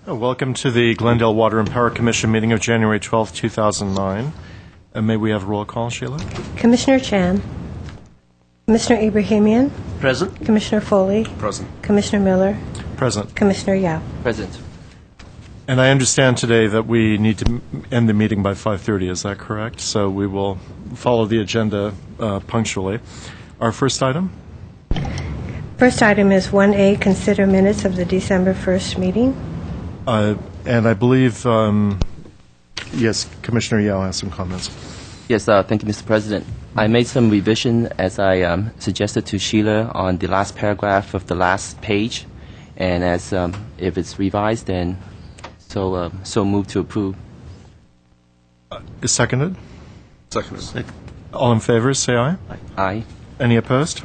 Welcome to the Glendale Water and Power Commission meeting of January 12, 2009. May we have a roll call, Sheila? Commissioner Chan. Commissioner Ibrahimian. Present. Commissioner Foley. Present. Commissioner Miller. Present. Commissioner Yao. Present. And I understand today that we need to end the meeting by 5:30. Is that correct? So we will follow the agenda punctually. Our first item? First item is 1A, consider minutes of the December 1st meeting. And I believe, yes, Commissioner Yao has some comments. Yes, thank you, Mr. President. I made some revision, as I suggested to Sheila, on the last paragraph of the last page. And as if it's revised, then so move to approve. Is seconded? Seconded. All in favor, say aye. Aye. Any opposed?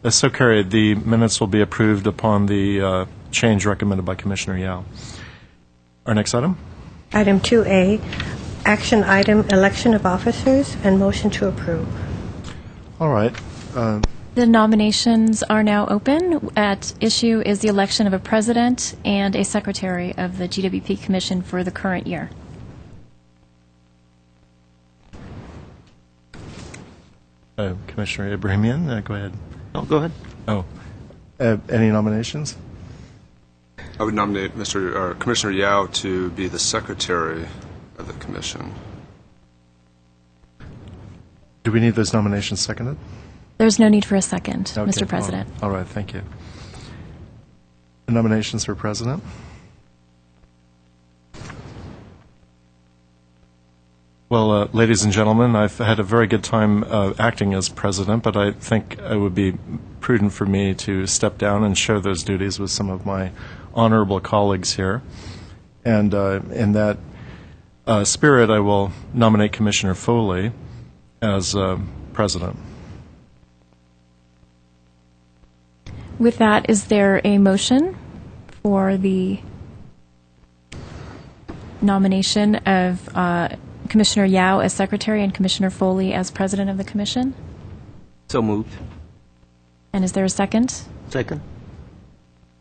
So carried. The minutes will be approved upon the change recommended by Commissioner Yao. Our next item? Item 2A, action item, election of officers, and motion to approve. All right. The nominations are now open. At issue is the election of a president and a secretary of the GWP Commission for the current year. Commissioner Ibrahimian, go ahead. Oh, go ahead. Oh, any nominations? I would nominate Commissioner Yao to be the secretary of the commission. Do we need those nominations seconded? There's no need for a second, Okay. Mr. President. All right, thank you. The nominations for president? Well, ladies and gentlemen, I've had a very good time acting as president, but I think it would be prudent for me to step down and share those duties with some of my honorable colleagues here. And in that spirit, I will nominate Commissioner Foley as president. With that, is there a motion for the nomination of Commissioner Yao as secretary and Commissioner Foley as president of the commission? So moved. And is there a second? Second.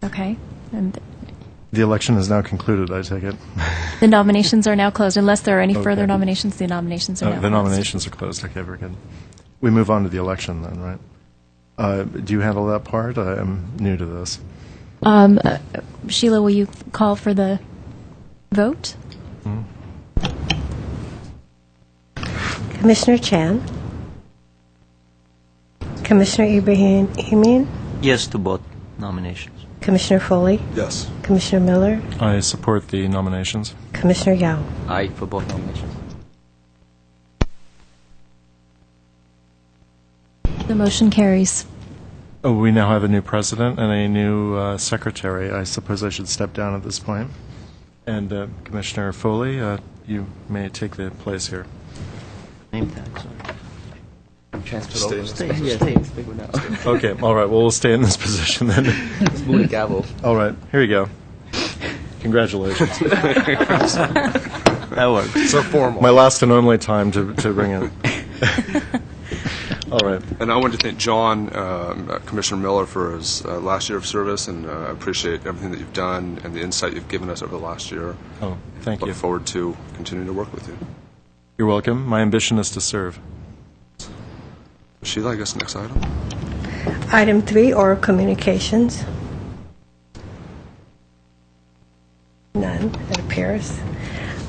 Okay. And The election is now concluded, I take it. the nominations are now closed. Unless there are any further Okay. nominations, the nominations are now The closed. nominations are closed. Okay, very good. We move on to the election then, right? Do you handle that part? I am new to this. Sheila, will you call for the vote? Commissioner Chan. Commissioner Ibrahimian. Yes to both nominations. Commissioner Foley. Yes. Commissioner Miller. I support the nominations. Commissioner Yao. Aye for both nominations. The motion carries. Oh, we now have a new president and a new secretary. I suppose I should step down at this point. And Commissioner Foley, you may take the place here. Name tag, sorry. Transfer Stay over. in this Stay, position. yeah, stay in this now. Okay, all right. Well, we'll stay in this position then. Let's move the gavel. All right, here you go. Congratulations. That works. So formal. My last and only time to bring it. All right. And I want to thank John, Commissioner Miller, for his last year of service, and I appreciate everything that you've done and the insight you've given us over the last year. Oh, thank you. Look forward to continuing to work with you. You're welcome. My ambition is to serve. Sheila, I guess next item. Item 3, oral communications. None, it appears.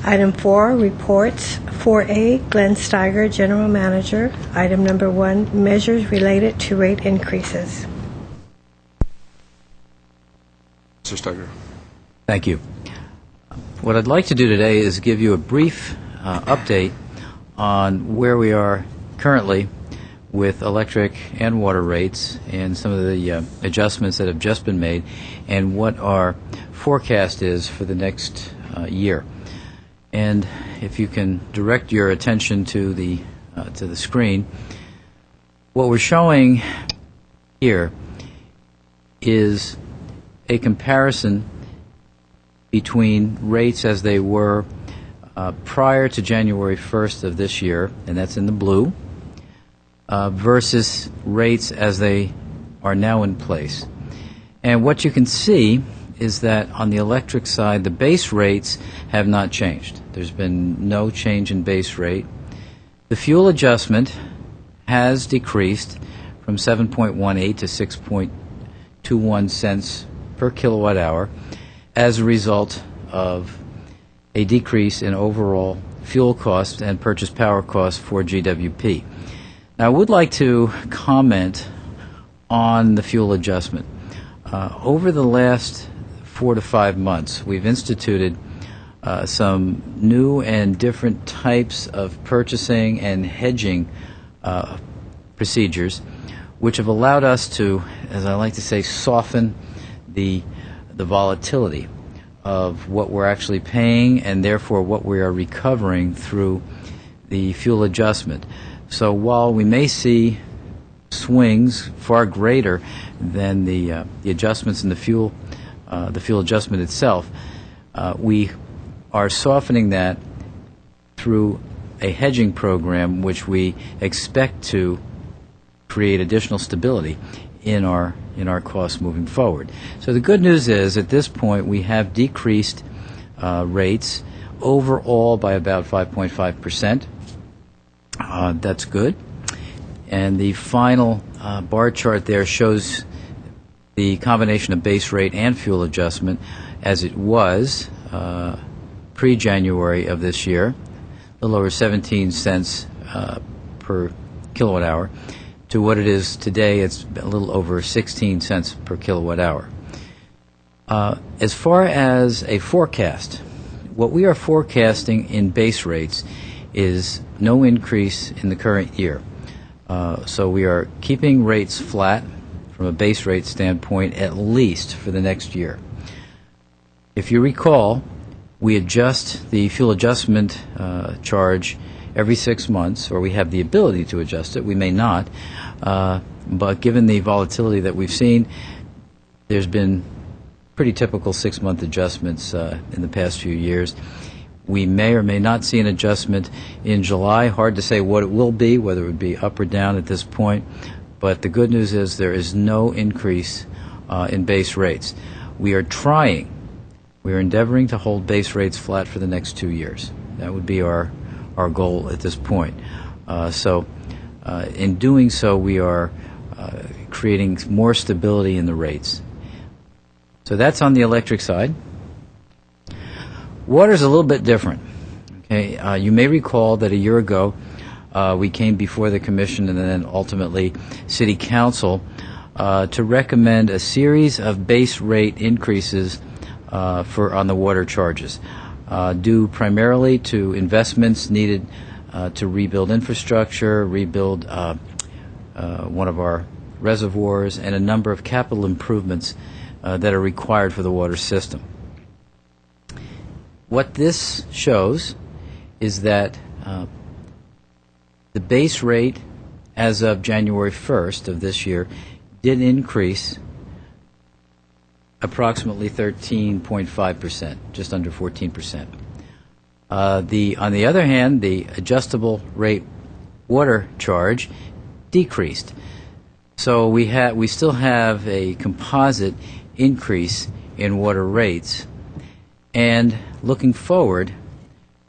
Item 4, reports. 4A, Glenn Steiger, General Manager. Item number 1, measures related to rate increases. Mr. Steiger. Thank you. What I'd like to do today is give you a brief update on where we are currently with electric and water rates and some of the adjustments that have just been made and what our forecast is for the next year. And if you can direct your attention to the screen, what we're showing here is a comparison between rates as they were prior to January 1st of this year, and that's in the blue, versus rates as they are now in place. And what you can see is that on the electric side, the base rates have not changed. There's been no change in base rate. The fuel adjustment has decreased from 7.18 to 6.21 cents per kilowatt hour as a result of a decrease in overall fuel costs and purchase power costs for GWP. Now, I would like to comment on the fuel adjustment. Over the last 4 to 5 months, we've instituted some new and different types of purchasing and hedging procedures, which have allowed us to, as I like to say, soften the volatility of what we're actually paying and therefore what we are recovering through the fuel adjustment. So while we may see swings far greater than the adjustments in the fuel adjustment itself, we are softening that through a hedging program which we expect to create additional stability in our costs moving forward. So the good news is, at this point, we have decreased rates overall by about 5.5%. That's good. And the final bar chart there shows the combination of base rate and fuel adjustment as it was pre-January of this year, a little over 17 cents per kilowatt hour, to what it is today. It's a little over 16 cents per kilowatt hour. As far as a forecast, what we are forecasting in base rates is no increase in the current year. So we are keeping rates flat from a base rate standpoint, at least for the next year. If you recall, we adjust the fuel adjustment charge every 6 months, or we have the ability to adjust it. We may not, but given the volatility that we've seen, there's been pretty typical 6-month adjustments in the past few years. We may or may not see an adjustment in July. Hard to say what it will be, whether it would be up or down at this point. But the good news is there is no increase in base rates. We are endeavoring to hold base rates flat for the next 2 years. That would be our goal at this point. In doing so, we are creating more stability in the rates. So that's on the electric side. Water is a little bit different. Okay, you may recall that a year ago we came before the Commission and then ultimately City Council to recommend a series of base rate increases on the water charges, due primarily to investments needed to rebuild infrastructure, rebuild one of our reservoirs, and a number of capital improvements that are required for the water system. What this shows is that the base rate as of January 1st of this year did increase approximately 13.5%, just under 14%. On the other hand, the adjustable rate water charge decreased. So we still have a composite increase in water rates. And looking forward,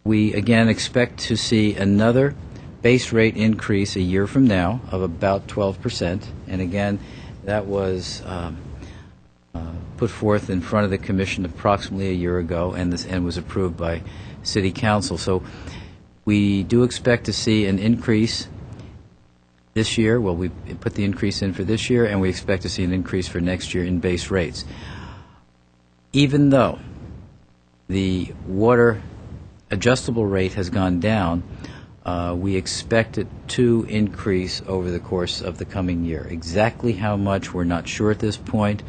we again expect to see another base rate increase a year from now of about 12%. And again, that was put forth in front of the Commission approximately a year ago and was approved by City Council. So we do expect to see an increase this year. Well, we put the increase in for this year, and we expect to see an increase for next year in base rates. Even though the water adjustable rate has gone down, we expect it to increase over the course of the coming year. Exactly how much, we're not sure at this point.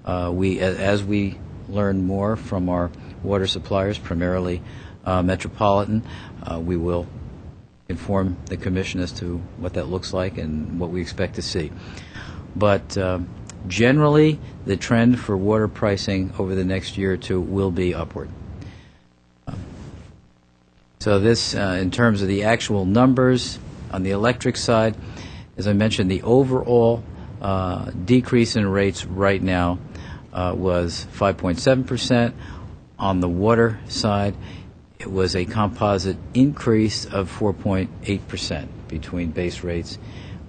As we learn more from our water suppliers, primarily Metropolitan, we will inform the Commission as to what that looks like and what we expect to see. But generally, the trend for water pricing over the next year or two will be upward. So this, in terms of the actual numbers on the electric side, as I mentioned, the overall decrease in rates right now was 5.7%. On the water side, it was a composite increase of 4.8% between base rates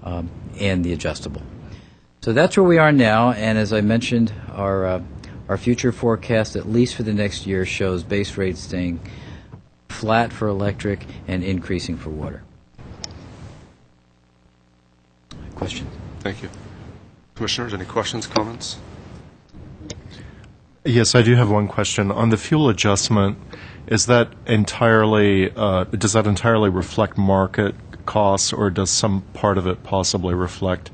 and the adjustable. So that's where we are now, and as I mentioned, our future forecast, at least for the next year, shows base rates staying flat for electric and increasing for water. Question? Thank you. Commissioners, any questions, comments? Yes, I do have one question. On the fuel adjustment, is that entirely, does that entirely reflect market costs, or does some part of it possibly reflect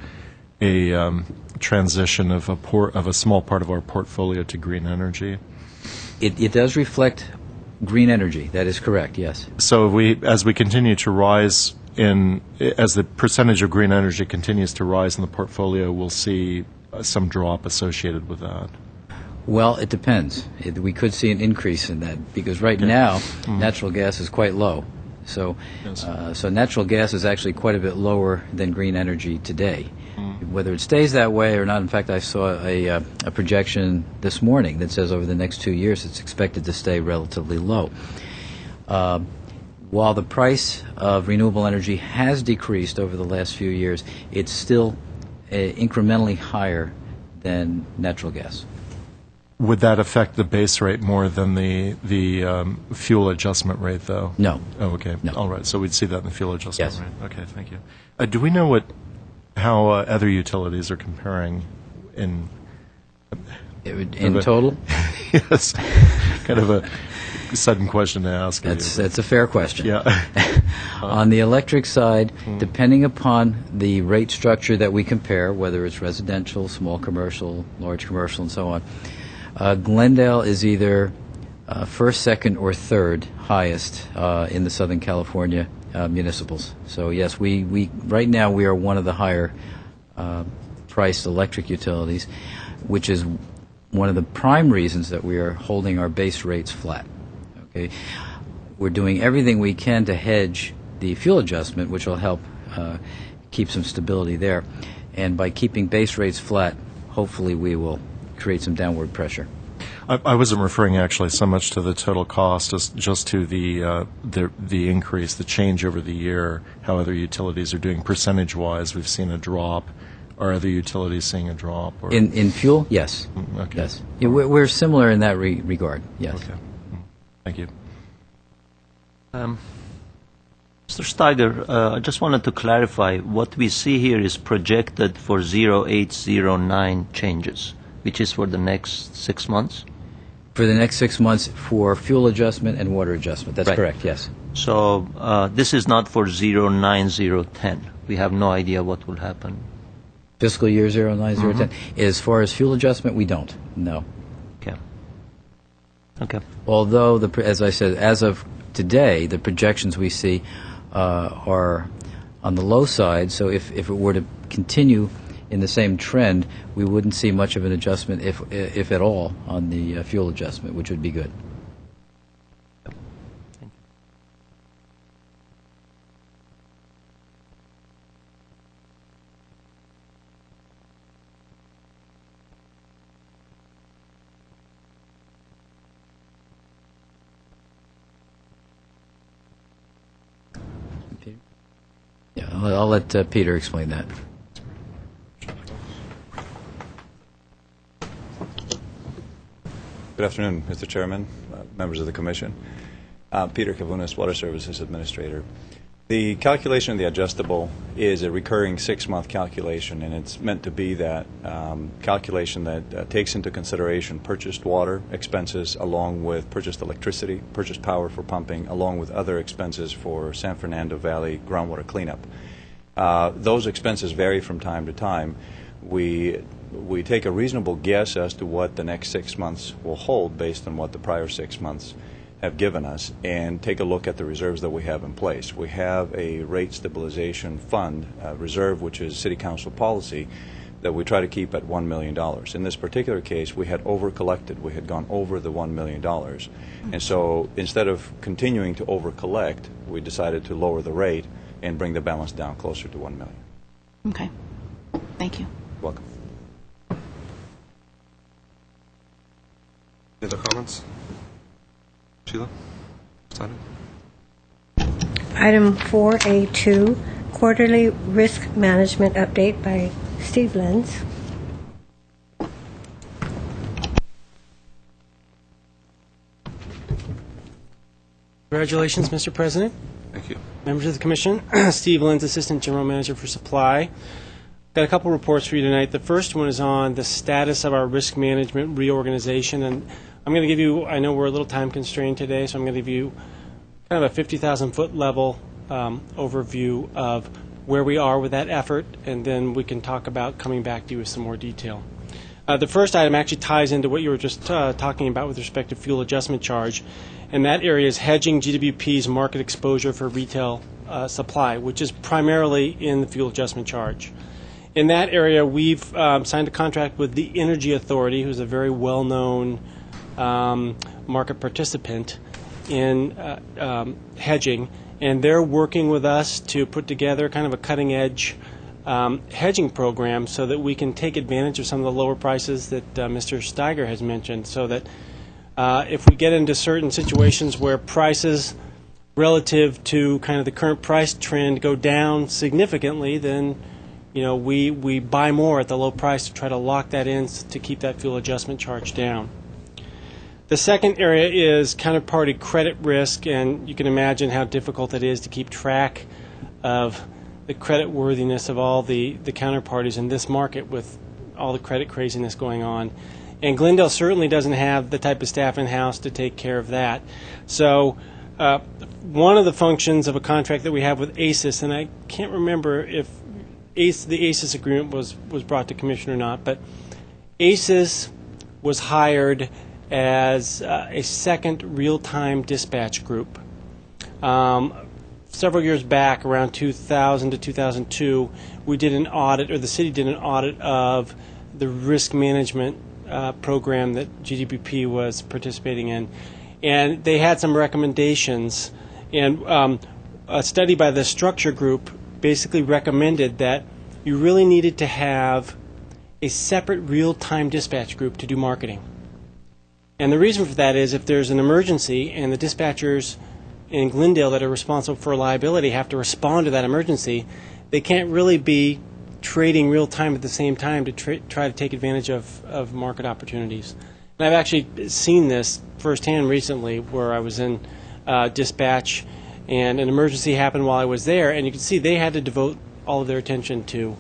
a transition of a small part of our portfolio to green energy? It does reflect green energy. That is correct, yes. So as we continue to rise as the percentage of green energy continues to rise in the portfolio, we'll see some drop associated with that. Well, it depends. We could see an increase in that because right now natural gas is quite low. So, Yes. So natural gas is actually quite a bit lower than green energy today. Whether it stays that way or not, in fact, I saw a projection this morning that says over the next 2 years it's expected to stay relatively low. While the price of renewable energy has decreased over the last few years, it's still incrementally higher than natural gas. Would that affect the base rate more than the fuel adjustment rate, though? No. Oh, okay. No. All right. So we'd see that in the fuel adjustment Yes. rate. Okay, thank you. Do we know how other utilities are comparing in In total? Yes. Kind of a sudden question to ask. That's a fair question. Yeah. On the electric side, depending upon the rate structure that we compare, whether it's residential, small commercial, large commercial, and so on, Glendale is either first, second, or third highest in the Southern California municipals. So yes, we right now we are one of the higher priced electric utilities, which is one of the prime reasons that we are holding our base rates flat. Okay, we're doing everything we can to hedge the fuel adjustment, which will help keep some stability there. And by keeping base rates flat, hopefully we will create some downward pressure. I wasn't referring actually so much to the total cost as just to the increase, the change over the year, how other utilities are doing percentage-wise. We've seen a drop. Are other utilities seeing a drop? Or? In fuel, yes. Okay. Yes. Yeah, we're similar in that regard, yes. Okay. Thank you. Mr. Steiger, I just wanted to clarify, what we see here is projected for 0809 changes, which is for the next 6 months? For the next 6 months for fuel adjustment and water adjustment. That's Right. correct, yes. So this is not for 09010. We have no idea what will happen. Fiscal year 09010. As far as fuel adjustment, we don't, no. Okay. Okay. Although, as I said, as of today, the projections we see are on the low side, so if it were to continue in the same trend, we wouldn't see much of an adjustment, if at all, on the fuel adjustment, which would be good. Yeah, I'll let Peter explain that. Good afternoon, Mr. Chairman, members of the Commission. Peter Kavunas, Water Services Administrator. The calculation of the adjustable is a recurring 6-month calculation, and it's meant to be that calculation that takes into consideration purchased water expenses along with purchased electricity, purchased power for pumping, along with other expenses for San Fernando Valley groundwater cleanup. Those expenses vary from time to time. We take a reasonable guess as to what the next 6 months will hold based on what the prior 6 months have given us, and take a look at the reserves that we have in place. We have a rate stabilization fund reserve, which is City Council policy, that we try to keep at $1 million. In this particular case, we had over-collected. We had gone over the $1 million. And so instead of continuing to over-collect, we decided to lower the rate and bring the balance down closer to $1 million. Okay. Thank you. Welcome. Any other comments? Sheila? Simon? Item 4A2, quarterly risk management update by Steve Lenz. Congratulations, Mr. President. Thank you. Members of the Commission, Steve Lenz, Assistant General Manager for Supply. Got a couple reports for you tonight. The first one is on the status of our risk management reorganization, and I'm going to give you, I know we're a little time constrained today, so I'm going to give you kind of a 50,000-foot level overview of where we are with that effort, and then we can talk about coming back to you with some more detail. The first item actually ties into what you were just talking about with respect to fuel adjustment charge, and that area is hedging GWP's market exposure for retail supply, which is primarily in the fuel adjustment charge. In that area, we've signed a contract with the Energy Authority, who's a very well-known market participant in hedging, and they're working with us to put together kind of a cutting-edge hedging program so that we can take advantage of some of the lower prices that Mr. Steiger has mentioned, so that if we get into certain situations where prices relative to kind of the current price trend go down significantly, then we buy more at the low price to try to lock that in to keep that fuel adjustment charge down. The second area is counterparty credit risk, and you can imagine how difficult it is to keep track of the credit worthiness of all the counterparties in this market with all the credit craziness going on. And Glendale certainly doesn't have the type of staff in-house to take care of that. So one of the functions of a contract that we have with ACES, and I can't remember if the ACES agreement was brought to Commission or not, but ACES was hired as a second real-time dispatch group. Several years back, around 2000 to 2002, we did an audit, or the city did an audit of the risk management program that GDPP was participating in, and they had some recommendations. And a study by the Structure Group basically recommended that you really needed to have a separate real-time dispatch group to do marketing. And the reason for that is if there's an emergency and the dispatchers in Glendale that are responsible for liability have to respond to that emergency, they can't really be trading real time at the same time to try to take advantage of market opportunities. And I've actually seen this firsthand recently where I was in dispatch and an emergency happened while I was there, and you can see they had to devote all of their attention to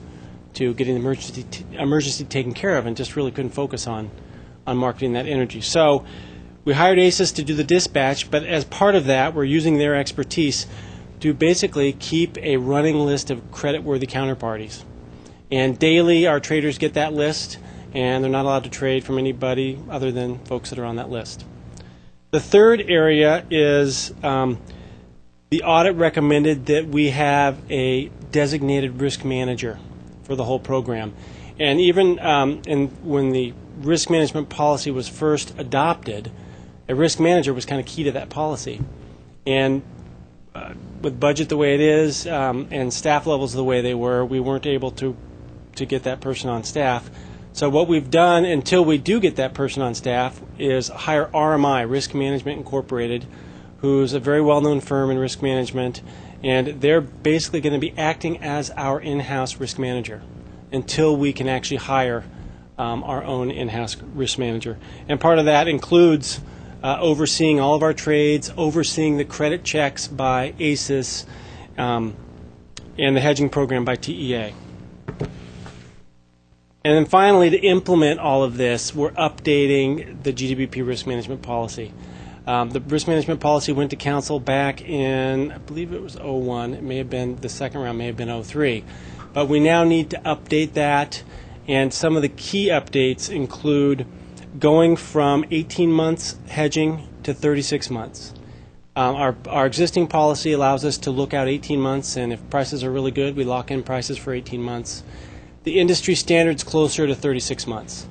getting the emergency taken care of and just really couldn't focus on marketing that energy. So we hired ACES to do the dispatch, but as part of that, we're using their expertise to basically keep a running list of creditworthy counterparties. And daily, our traders get that list, and they're not allowed to trade from anybody other than folks that are on that list. The third area is the audit recommended that we have a designated risk manager for the whole program. And even when the risk management policy was first adopted, a risk manager was kind of key to that policy. And with budget the way it is and staff levels the way they were, we weren't able to get that person on staff. So what we've done until we do get that person on staff is hire RMI, Risk Management Incorporated, who's a very well-known firm in risk management, and they're basically going to be acting as our in-house risk manager until we can actually hire our own in-house risk manager. And part of that includes overseeing all of our trades, overseeing the credit checks by ACES, and the hedging program by TEA. And then finally, to implement all of this, we're updating the GWP risk management policy. The risk management policy went to council back in, I believe it was 01. It may have been, the second round may have been 03. But we now need to update that, and some of the key updates include going from 18 months hedging to 36 months. Our existing policy allows us to look out 18 months, and if prices are really good, we lock in prices for 18 months. The industry standard's closer to 36 months.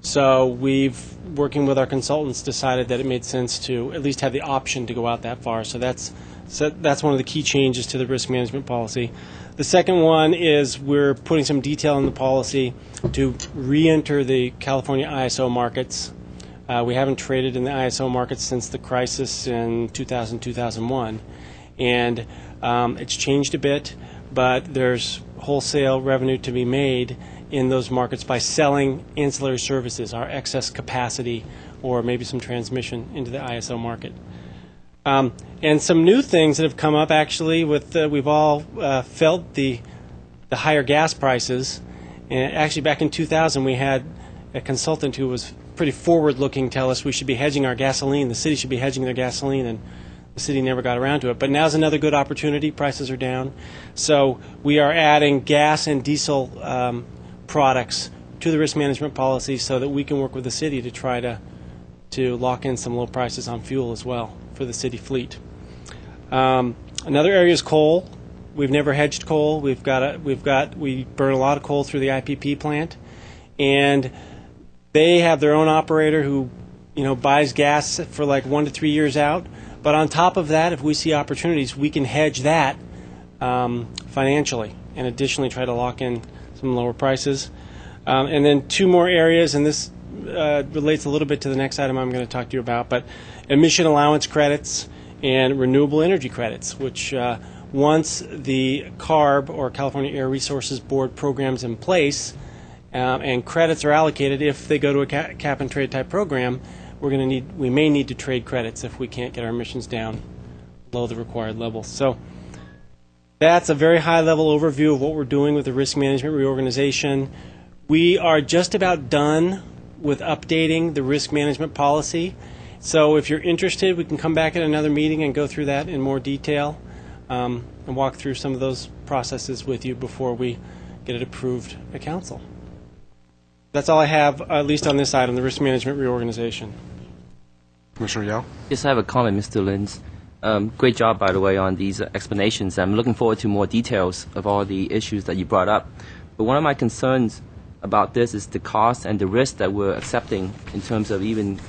So we've, working with our consultants, decided that it made sense to at least have the option to go out that far. So that's one of the key changes to the risk management policy. The second one is we're putting some detail in the policy to re-enter the California ISO markets We haven't traded in the ISO market since the crisis in 2000, 2001. And it's changed a bit, but there's wholesale revenue to be made in those markets by selling ancillary services, our excess capacity, or maybe some transmission into the ISO market. And some new things that have come up, actually, with we've all felt the higher gas prices. And actually, back in 2000, we had a consultant who was pretty forward-looking tell us we should be hedging our gasoline. The city should be hedging their gasoline, and the city never got around to it. But now's another good opportunity. Prices are down. So we are adding gas and diesel products to the risk management policy so that we can work with the city to try to lock in some low prices on fuel as well for the city fleet. Another area is coal. We've never hedged coal. We burn a lot of coal through the IPP plant, and they have their own operator who, buys gas for like 1 to 3 years out. But on top of that, if we see opportunities, we can hedge that financially, and additionally try to lock in some lower prices. And then two more areas, and this relates a little bit to the next item I'm going to talk to you about, but emission allowance credits and renewable energy credits, which once the CARB, or California Air Resources Board, program's in place and credits are allocated, if they go to a cap and trade type program, we may need to trade credits if we can't get our emissions down below the required level. So that's a very high-level overview of what we're doing with the risk management reorganization. We are just about done with updating the risk management policy. So if you're interested, we can come back at another meeting and go through that in more detail and walk through some of those processes with you before we get it approved at council. That's all I have, at least on this item, the risk management reorganization. Commissioner Yao? Yes, I have a comment, Mr. Lins. Great job, by the way, on these explanations. I'm looking forward to more details of all the issues that you brought up. But one of my concerns about this is the cost and the risk that we're accepting in terms of even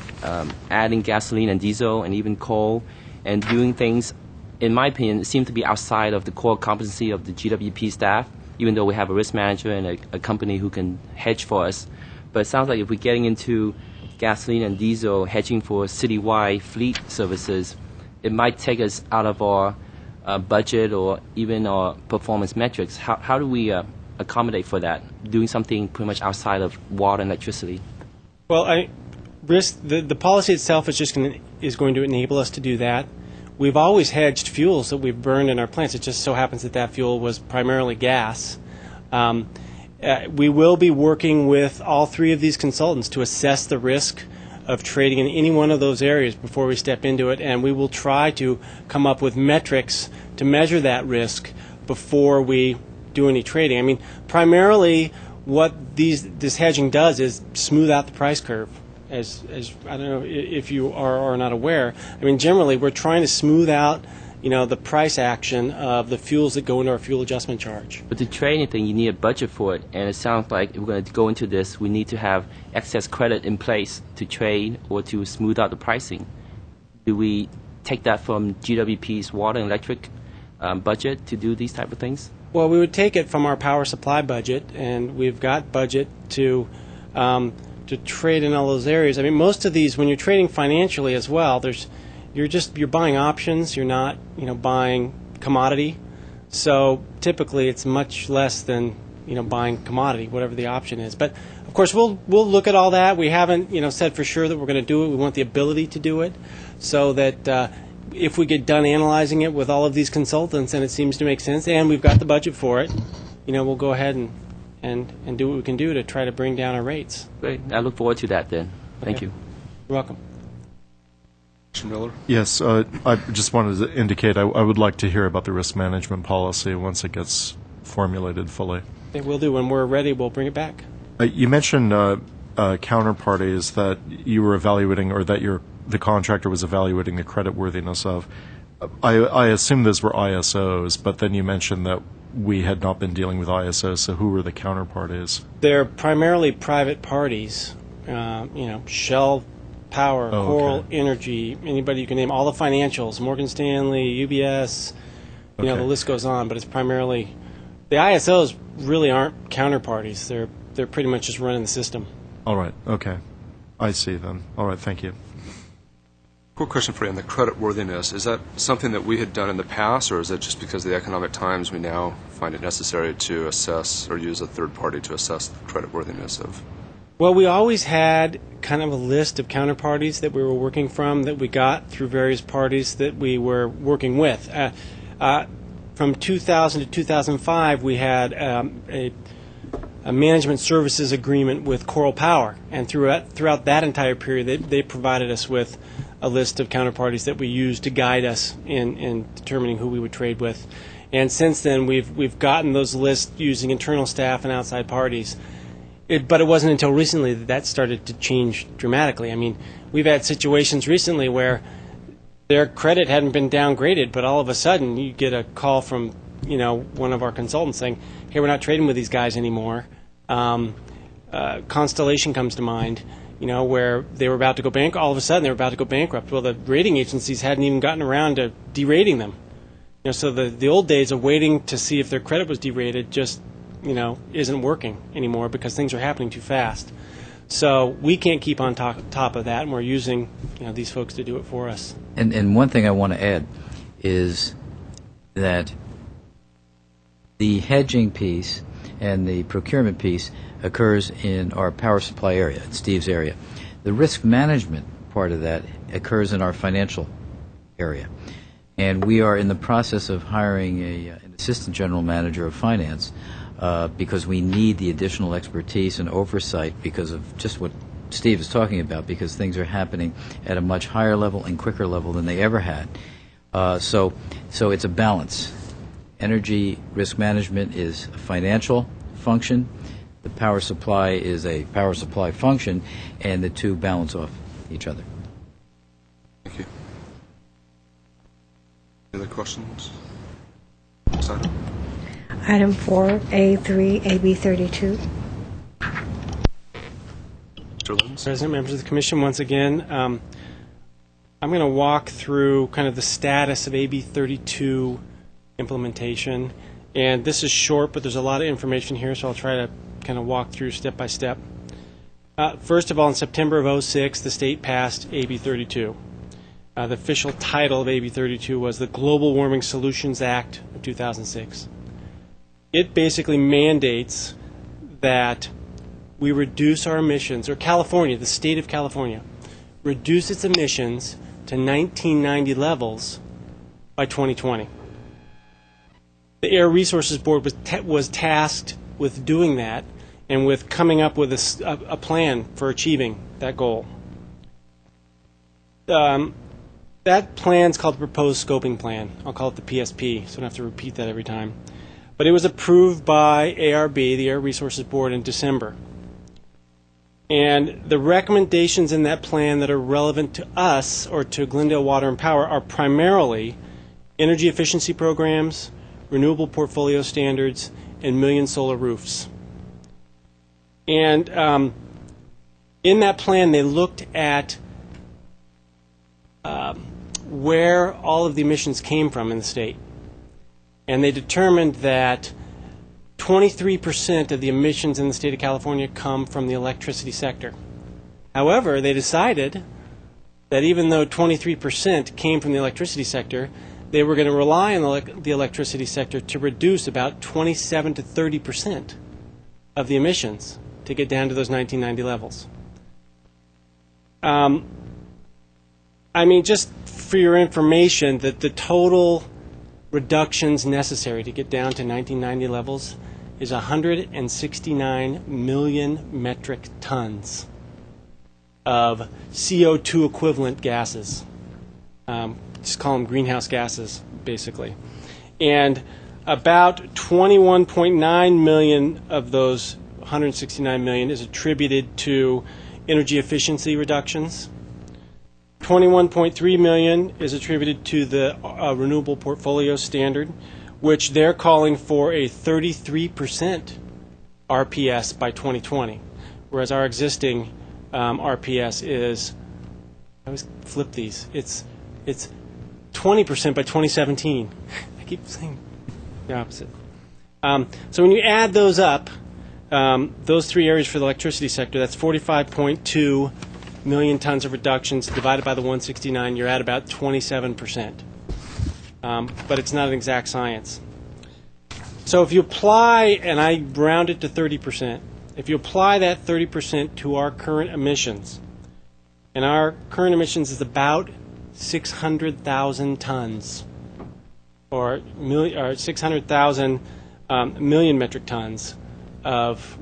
adding gasoline and diesel and even coal and doing things, in my opinion, seem to be outside of the core competency of the GWP staff, even though we have a risk manager and a company who can hedge for us. But it sounds like if we're getting into gasoline and diesel hedging for citywide fleet services, it might take us out of our budget or even our performance metrics. How do we accommodate for that, doing something pretty much outside of water and electricity? Well, the policy itself is going to enable us to do that. We've always hedged fuels that we've burned in our plants. It just so happens that fuel was primarily gas. We will be working with all three of these consultants to assess the risk of trading in any one of those areas before we step into it, and we will try to come up with metrics to measure that risk before we do any trading. I mean, primarily what this hedging does is smooth out the price curve. As I don't know if you are or not aware, I mean, generally we're trying to smooth out, the price action of the fuels that go into our fuel adjustment charge. But to trade anything, you need a budget for it, and it sounds like if we're going to go into this, we need to have excess credit in place to trade or to smooth out the pricing. Do we take that from GWP's water and electric budget to do these type of things? Well, we would take it from our power supply budget, and we've got budget to trade in all those areas. I mean, most of these, when you're trading financially as well, you're buying options. You're not, buying commodity. So typically, it's much less than buying commodity, whatever the option is. But of course, we'll look at all that. We haven't said for sure that we're going to do it. We want the ability to do it, so that if we get done analyzing it with all of these consultants and it seems to make sense, and we've got the budget for it, we'll go ahead and do what we can do to try to bring down our rates. Great. I look forward to that then. Thank Okay. you. You're welcome. Commissioner Miller? Yes, I just wanted to indicate I would like to hear about the risk management policy once it gets formulated fully. Okay, we'll do. When we're ready, we'll bring it back. You mentioned counterparties that you were evaluating, or that the contractor was evaluating the creditworthiness of. I assume those were ISOs, but then you mentioned that we had not been dealing with ISOs, so who were the counterparties? They're primarily private parties, Shell Power, Oh, Coral okay. Energy, anybody you can name, all the financials, Morgan Stanley, UBS, Okay. the list goes on, but it's primarily, the ISOs really aren't counterparties. They're pretty much just running the system. All right, okay. I see then. All right, thank you. Quick question for you on the creditworthiness. Is that something that we had done in the past, or is it just because of the economic times we now find it necessary to assess or use a third party to assess the creditworthiness of? Well, we always had kind of a list of counterparties that we were working from that we got through various parties that we were working with. From 2000 to 2005, we had a management services agreement with Coral Power, and throughout that entire period, they provided us with a list of counterparties that we used to guide us in determining who we would trade with. And since then, we've gotten those lists using internal staff and outside parties. But it wasn't until recently that started to change dramatically. I mean, we've had situations recently where their credit hadn't been downgraded, but all of a sudden you get a call from one of our consultants saying, "Hey, we're not trading with these guys anymore." Constellation comes to mind, where they were about to go bankrupt. All of a sudden, they were about to go bankrupt. Well, the rating agencies hadn't even gotten around to derating them. So the old days of waiting to see if their credit was derated just isn't working anymore because things are happening too fast. So we can't keep on top of that, and we're using these folks to do it for us. And one thing I want to add is that the hedging piece and the procurement piece occurs in our power supply area, in Steve's area. The risk management part of that occurs in our financial area. And we are in the process of hiring an assistant general manager of finance because we need the additional expertise and oversight because of just what Steve is talking about, because things are happening at a much higher level and quicker level than they ever had. So it's a balance. Energy risk management is a financial function. The power supply is a power supply function, and the two balance off each other. Thank you. Any other questions? This item? Item 4A3, AB 32. Mr. Lenz? President, members of the Commission, once again, I'm going to walk through kind of the status of AB 32 implementation. And this is short, but there's a lot of information here, so I'll try to kind of walk through step by step. First of all, in September of 2006, the state passed AB 32. The official title of AB 32 was the Global Warming Solutions Act of 2006. It basically mandates that we reduce our emissions, or California, the state of California, reduce its emissions to 1990 levels by 2020. The Air Resources Board was tasked with doing that and with coming up with a plan for achieving that goal. That plan's called the Proposed Scoping Plan. I'll call it the PSP, so I don't have to repeat that every time. But it was approved by ARB, the Air Resources Board, in December. And the recommendations in that plan that are relevant to us or to Glendale Water and Power are primarily energy efficiency programs, renewable portfolio standards, and million solar roofs. And in that plan, they looked at where all of the emissions came from in the state. And they determined that 23% of the emissions in the state of California come from the electricity sector. However, they decided that even though 23% came from the electricity sector, they were going to rely on the electricity sector to reduce about 27 to 30% of the emissions to get down to those 1990 levels. Just for your information, that the total reductions necessary to get down to 1990 levels is 169 million metric tons of CO2 equivalent gases. Just call them greenhouse gases, basically. And about 21.9 million of those 169 million is attributed to energy efficiency reductions. 21.3 million is attributed to the renewable portfolio standard, which they're calling for a 33% RPS by 2020, whereas our existing RPS is, I always flip these, it's 20% by 2017. I keep saying the opposite. So when you add those up, those three areas for the electricity sector, that's 45.2 million tons of reductions divided by the 169, you're at about 27%. But it's not an exact science. So if you apply, and I round it to 30%, if you apply that 30% to our current emissions, and our current emissions is about 600,000 tons, or 600,000 million metric tons of,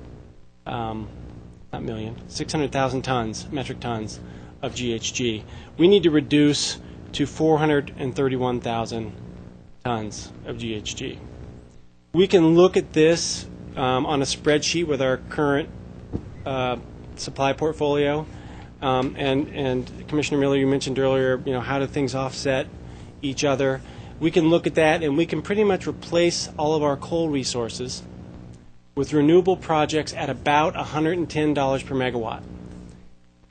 not million, 600,000 tons, metric tons of GHG. We need to reduce to 431,000 tons of GHG. We can look at this on a spreadsheet with our current supply portfolio. And Commissioner Miller, you mentioned earlier, how do things offset each other? We can look at that, and we can pretty much replace all of our coal resources with renewable projects at about $110 per megawatt.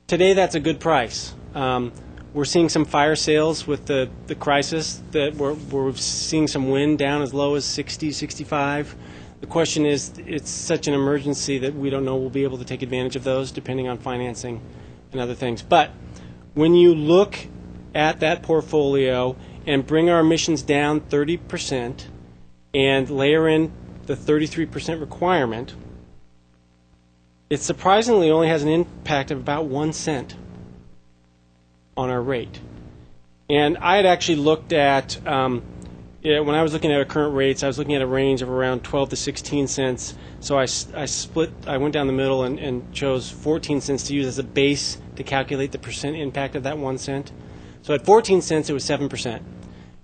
Today, that's a good price. We're seeing some fire sales with the crisis that we're seeing some wind down as low as 60, 65. The question is, it's such an emergency that we don't know we'll be able to take advantage of those depending on financing and other things. But when you look at that portfolio and bring our emissions down 30% and layer in the 33% requirement, it surprisingly only has an impact of about 1 cent on our rate. And I had actually looked at, when I was looking at our current rates, I was looking at a range of around 12 to 16 cents. So I went down the middle and chose 14 cents to use as a base to calculate the percent impact of that 1 cent. So at 14 cents, it was 7%.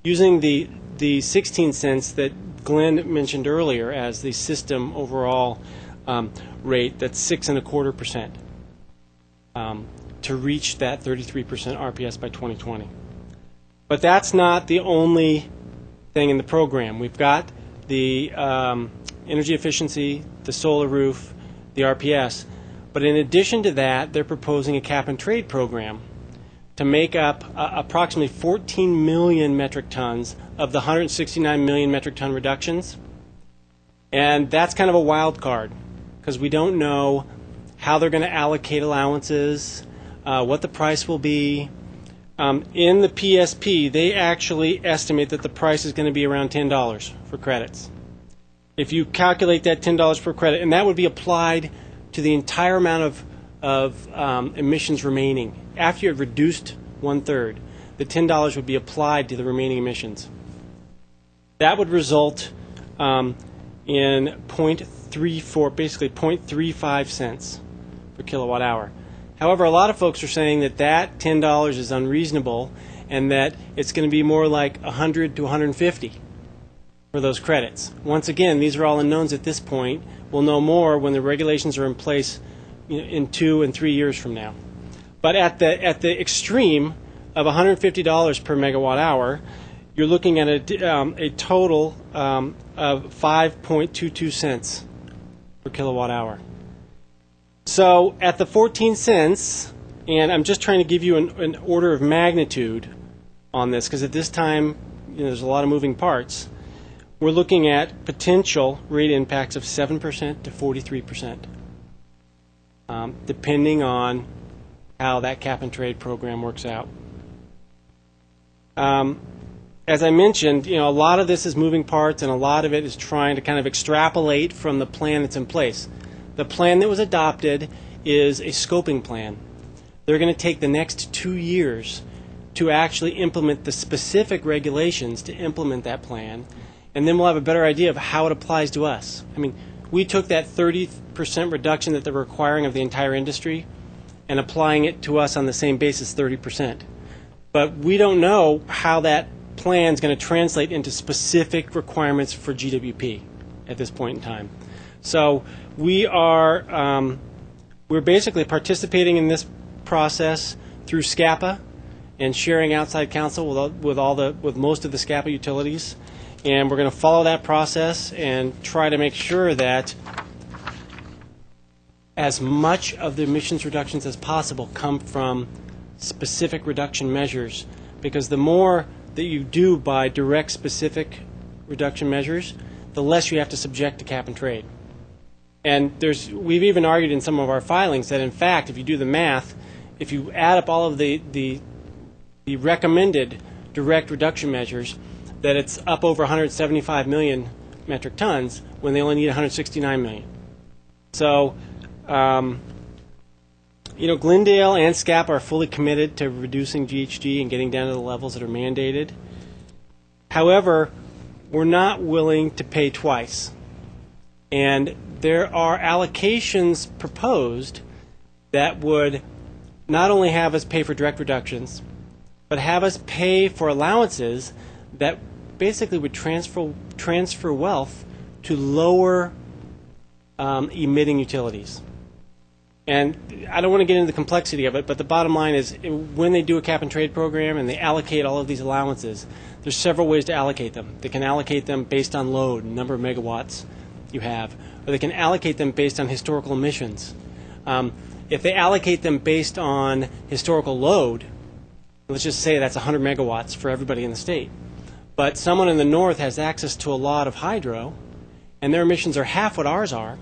Using the 16 cents that Glenn mentioned earlier as the system overall rate, that's 6.25%. To reach that 33% RPS by 2020. But that's not the only thing in the program. We've got the energy efficiency, the solar roof, the RPS. But in addition to that, they're proposing a cap and trade program to make up approximately 14 million metric tons of the 169 million metric ton reductions. And that's kind of a wild card because we don't know how they're going to allocate allowances, what the price will be. In the PSP, they actually estimate that the price is going to be around $10 for credits. If you calculate that $10 per credit, and that would be applied to the entire amount of emissions remaining. After you have reduced 1/3, the $10 would be applied to the remaining emissions. That would result in 0.34, basically 0.35 cents per kilowatt hour. However, a lot of folks are saying that that $10 is unreasonable and that it's going to be more like 100 to 150 for those credits. Once again, these are all unknowns at this point. We'll know more when the regulations are in place in 2 and 3 years from now. But at the extreme of $150 per megawatt hour, you're looking at a total of 5.22 cents per kilowatt hour. So at the 14 cents, and I'm just trying to give you an order of magnitude on this, because at this time there's a lot of moving parts, we're looking at potential rate impacts of 7% to 43%, depending on how that cap and trade program works out. As I mentioned, a lot of this is moving parts, and a lot of it is trying to kind of extrapolate from the plan that's in place. The plan that was adopted is a scoping plan. They're going to take the next 2 years to actually implement the specific regulations to implement that plan, and then we'll have a better idea of how it applies to us. I mean, we took that 30% reduction that they're requiring of the entire industry and applying it to us on the same basis, 30%. But we don't know how that plan is going to translate into specific requirements for GWP at this point in time. So we're basically participating in this process through SCAPA and sharing outside counsel with most of the SCAPA utilities, and we're going to follow that process and try to make sure that as much of the emissions reductions as possible come from specific reduction measures, because the more that you do by direct specific reduction measures, the less you have to subject to cap and trade. And we've even argued in some of our filings that, in fact, if you do the math if you add up all of the recommended direct reduction measures, that it's up over 175 million metric tons when they only need 169 million. So, Glendale and SCAP are fully committed to reducing GHG and getting down to the levels that are mandated. However, we're not willing to pay twice. And there are allocations proposed that would not only have us pay for direct reductions, but have us pay for allowances that basically would transfer wealth to lower emitting utilities. And I don't want to get into the complexity of it, but the bottom line is when they do a cap and trade program and they allocate all of these allowances, there's several ways to allocate them. They can allocate them based on load, number of megawatts you have, or they can allocate them based on historical emissions. If they allocate them based on historical load, let's just say that's 100 megawatts for everybody in the state. But someone in the north has access to a lot of hydro, and their emissions are half what ours are,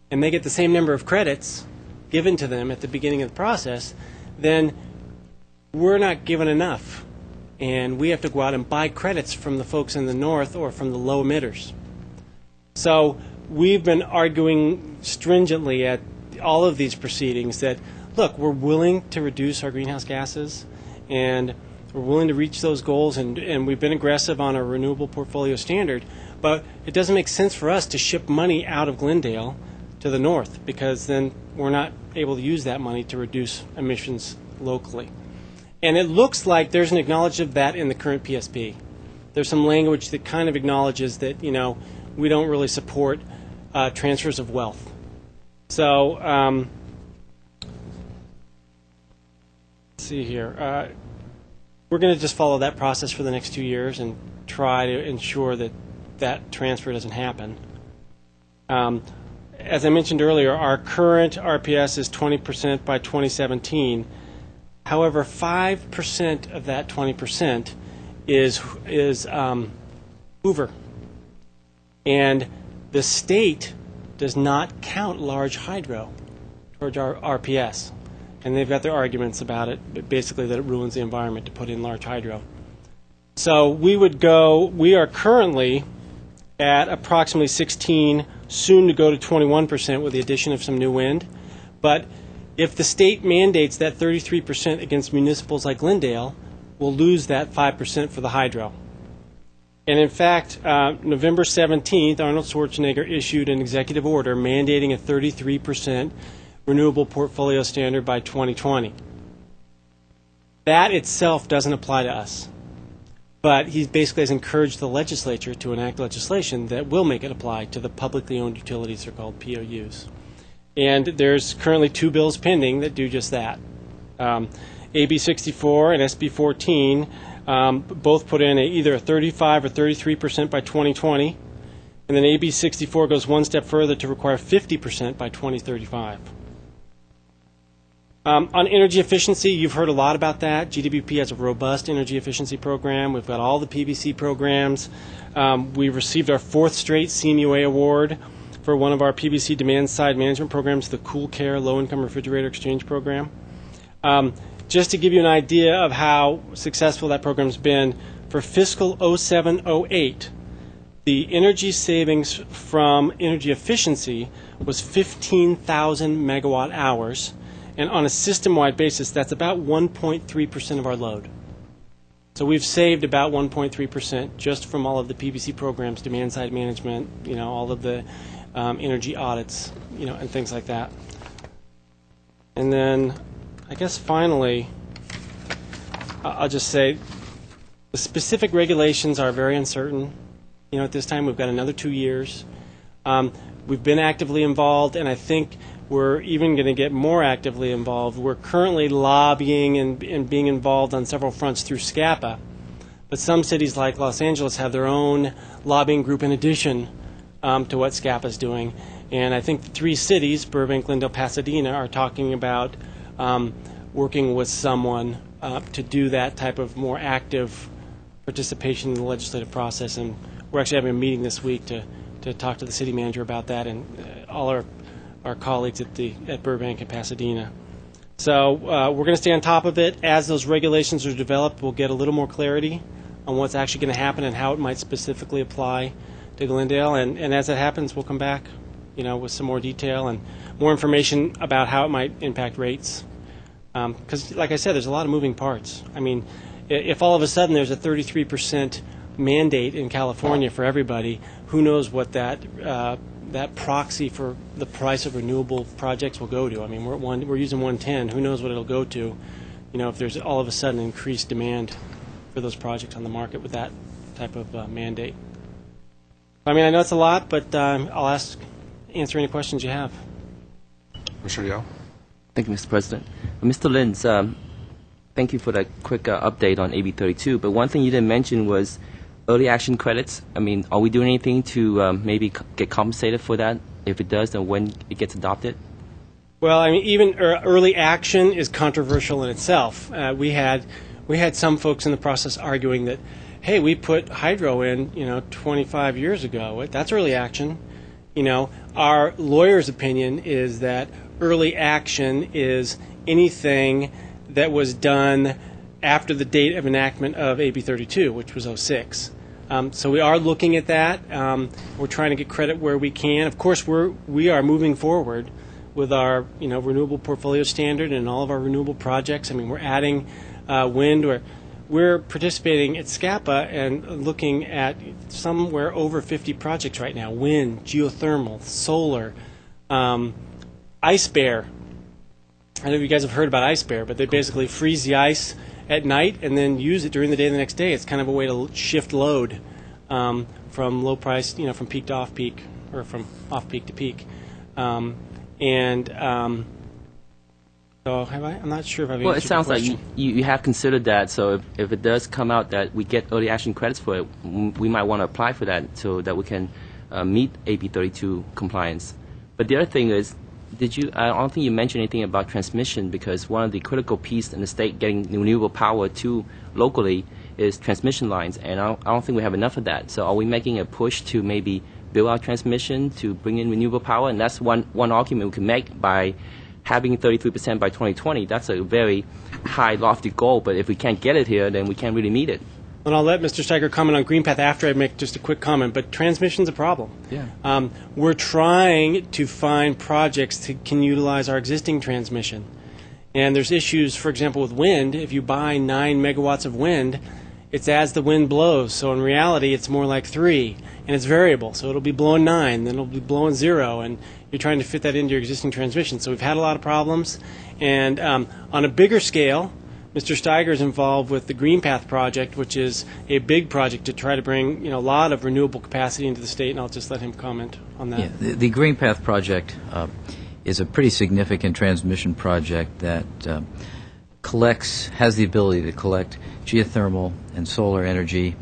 and they get the same number of credits given to them at the beginning of the process, then we're not given enough. And we have to go out and buy credits from the folks in the north or from the low emitters. So we've been arguing stringently at all of these proceedings that, look, we're willing to reduce our greenhouse gases, and we're willing to reach those goals, and we've been aggressive on our renewable portfolio standard, but it doesn't make sense for us to ship money out of Glendale to the north, because then we're not able to use that money to reduce emissions locally. And it looks like there's an acknowledgement of that in the current PSP. There's some language that kind of acknowledges that, we don't really support transfers of wealth. So, let's see here. We're going to just follow that process for the next 2 years and try to ensure that that transfer doesn't happen. As I mentioned earlier, our current RPS is 20% by 2017. However, 5% of that 20% is Hoover. And the state does not count large hydro towards our RPS. And they've got their arguments about it, but basically that it ruins the environment to put in large hydro. So we are currently at approximately 16, soon to go to 21% with the addition of some new wind. But if the state mandates that 33% against municipals like Glendale, we'll lose that 5% for the hydro. And in fact, November 17th, Arnold Schwarzenegger issued an executive order mandating a 33% renewable portfolio standard by 2020. That itself doesn't apply to us. But he basically has encouraged the legislature to enact legislation that will make it apply to the publicly owned utilities, they're called POUs. And there's currently 2 bills pending that do just that. AB 64 and SB 14 both put in either a 35 or 33% by 2020, and then AB 64 goes one step further to require 50% by 2035. On energy efficiency, you've heard a lot about that. GWP has a robust energy efficiency program. We've got all the PVC programs. We received our 4th straight CMUA award for one of our PVC demand-side management programs, the Cool Care Low-Income Refrigerator Exchange Program. Just to give you an idea of how successful that program's been, for fiscal 07-08, the energy savings from energy efficiency was 15,000 megawatt hours. And on a system-wide basis, that's about 1.3% of our load. So we've saved about 1.3% just from all of the PVC programs, demand-side management, all of the energy audits, and things like that. And then, I guess finally, I'll just say the specific regulations are very uncertain. At this time, we've got another 2 years. We've been actively involved, and I think we're even going to get more actively involved. We're currently lobbying and being involved on several fronts through SCAPA. But some cities like Los Angeles have their own lobbying group in addition to what SCAPA is doing. And I think the 3 cities, Burbank, Glendale, Pasadena, are talking about working with someone to do that type of more active participation in the legislative process. And we're actually having a meeting this week to talk to the city manager about that and all our colleagues at Burbank and Pasadena. So we're going to stay on top of it. As those regulations are developed, we'll get a little more clarity on what's actually going to happen and how it might specifically apply to Glendale. And as that happens, we'll come back, with some more detail and more information about how it might impact rates. Because, like I said, there's a lot of moving parts. I mean, if all of a sudden there's a 33% mandate in California for everybody, who knows what that proxy for the price of renewable projects will go to. I mean, we're using 110. Who knows what it'll go to, if there's all of a sudden increased demand for those projects on the market with that type of mandate. I mean, I know it's a lot, but I'll answer any questions you have. Commissioner Yao? Thank you, Mr. President. Mr. Lins, thank you for that quick update on AB 32. But one thing you didn't mention was early action credits. I mean, are we doing anything to maybe get compensated for that? If it does, then when it gets adopted? Well, I mean, even early action is controversial in itself. We had some folks in the process arguing that, hey, we put hydro in, 25 years ago. That's early action. Our lawyer's opinion is that early action is anything that was done after the date of enactment of AB 32, which was 06. So we are looking at that. We're trying to get credit where we can. Of course, we are moving forward with our renewable portfolio standard and all of our renewable projects. I mean, we're adding wind. We're participating at SCAPA and looking at somewhere over 50 projects right now: wind, geothermal, solar, Ice Bear. I don't know if you guys have heard about Ice Bear, but they basically freeze the ice at night and then use it during the day the next day. It's kind of a way to shift load from low price, from peak to off peak, or from off peak to peak. So have I? I'm not sure if I've answered Well, it sounds your like question. you have considered that. So if it does come out that we get early action credits for it, we might want to apply for that so that we can meet AB 32 compliance. But the other thing is, I don't think you mentioned anything about transmission, because one of the critical pieces in the state getting renewable power to locally is transmission lines, and I don't think we have enough of that. So are we making a push to maybe build out transmission to bring in renewable power? And that's one argument we can make by having 33% by 2020. That's a very high, lofty goal, but if we can't get it here, then we can't really meet it. And I'll let Mr. Steiger comment on GreenPath after I make just a quick comment, but transmission's a problem. Yeah. We're trying to find projects that can utilize our existing transmission. And there's issues, for example, with wind. If you buy 9 megawatts of wind, it's as the wind blows. So in reality, it's more like 3, and it's variable. So it'll be blowing 9, then it'll be blowing 0, and you're trying to fit that into your existing transmission. So we've had a lot of problems. And on a bigger scale, Mr. Steiger is involved with the GreenPath project, which is a big project to try to bring a lot of renewable capacity into the state, and I'll just let him comment on that. Yeah, the GreenPath project is a pretty significant transmission project that has the ability to collect geothermal and solar energy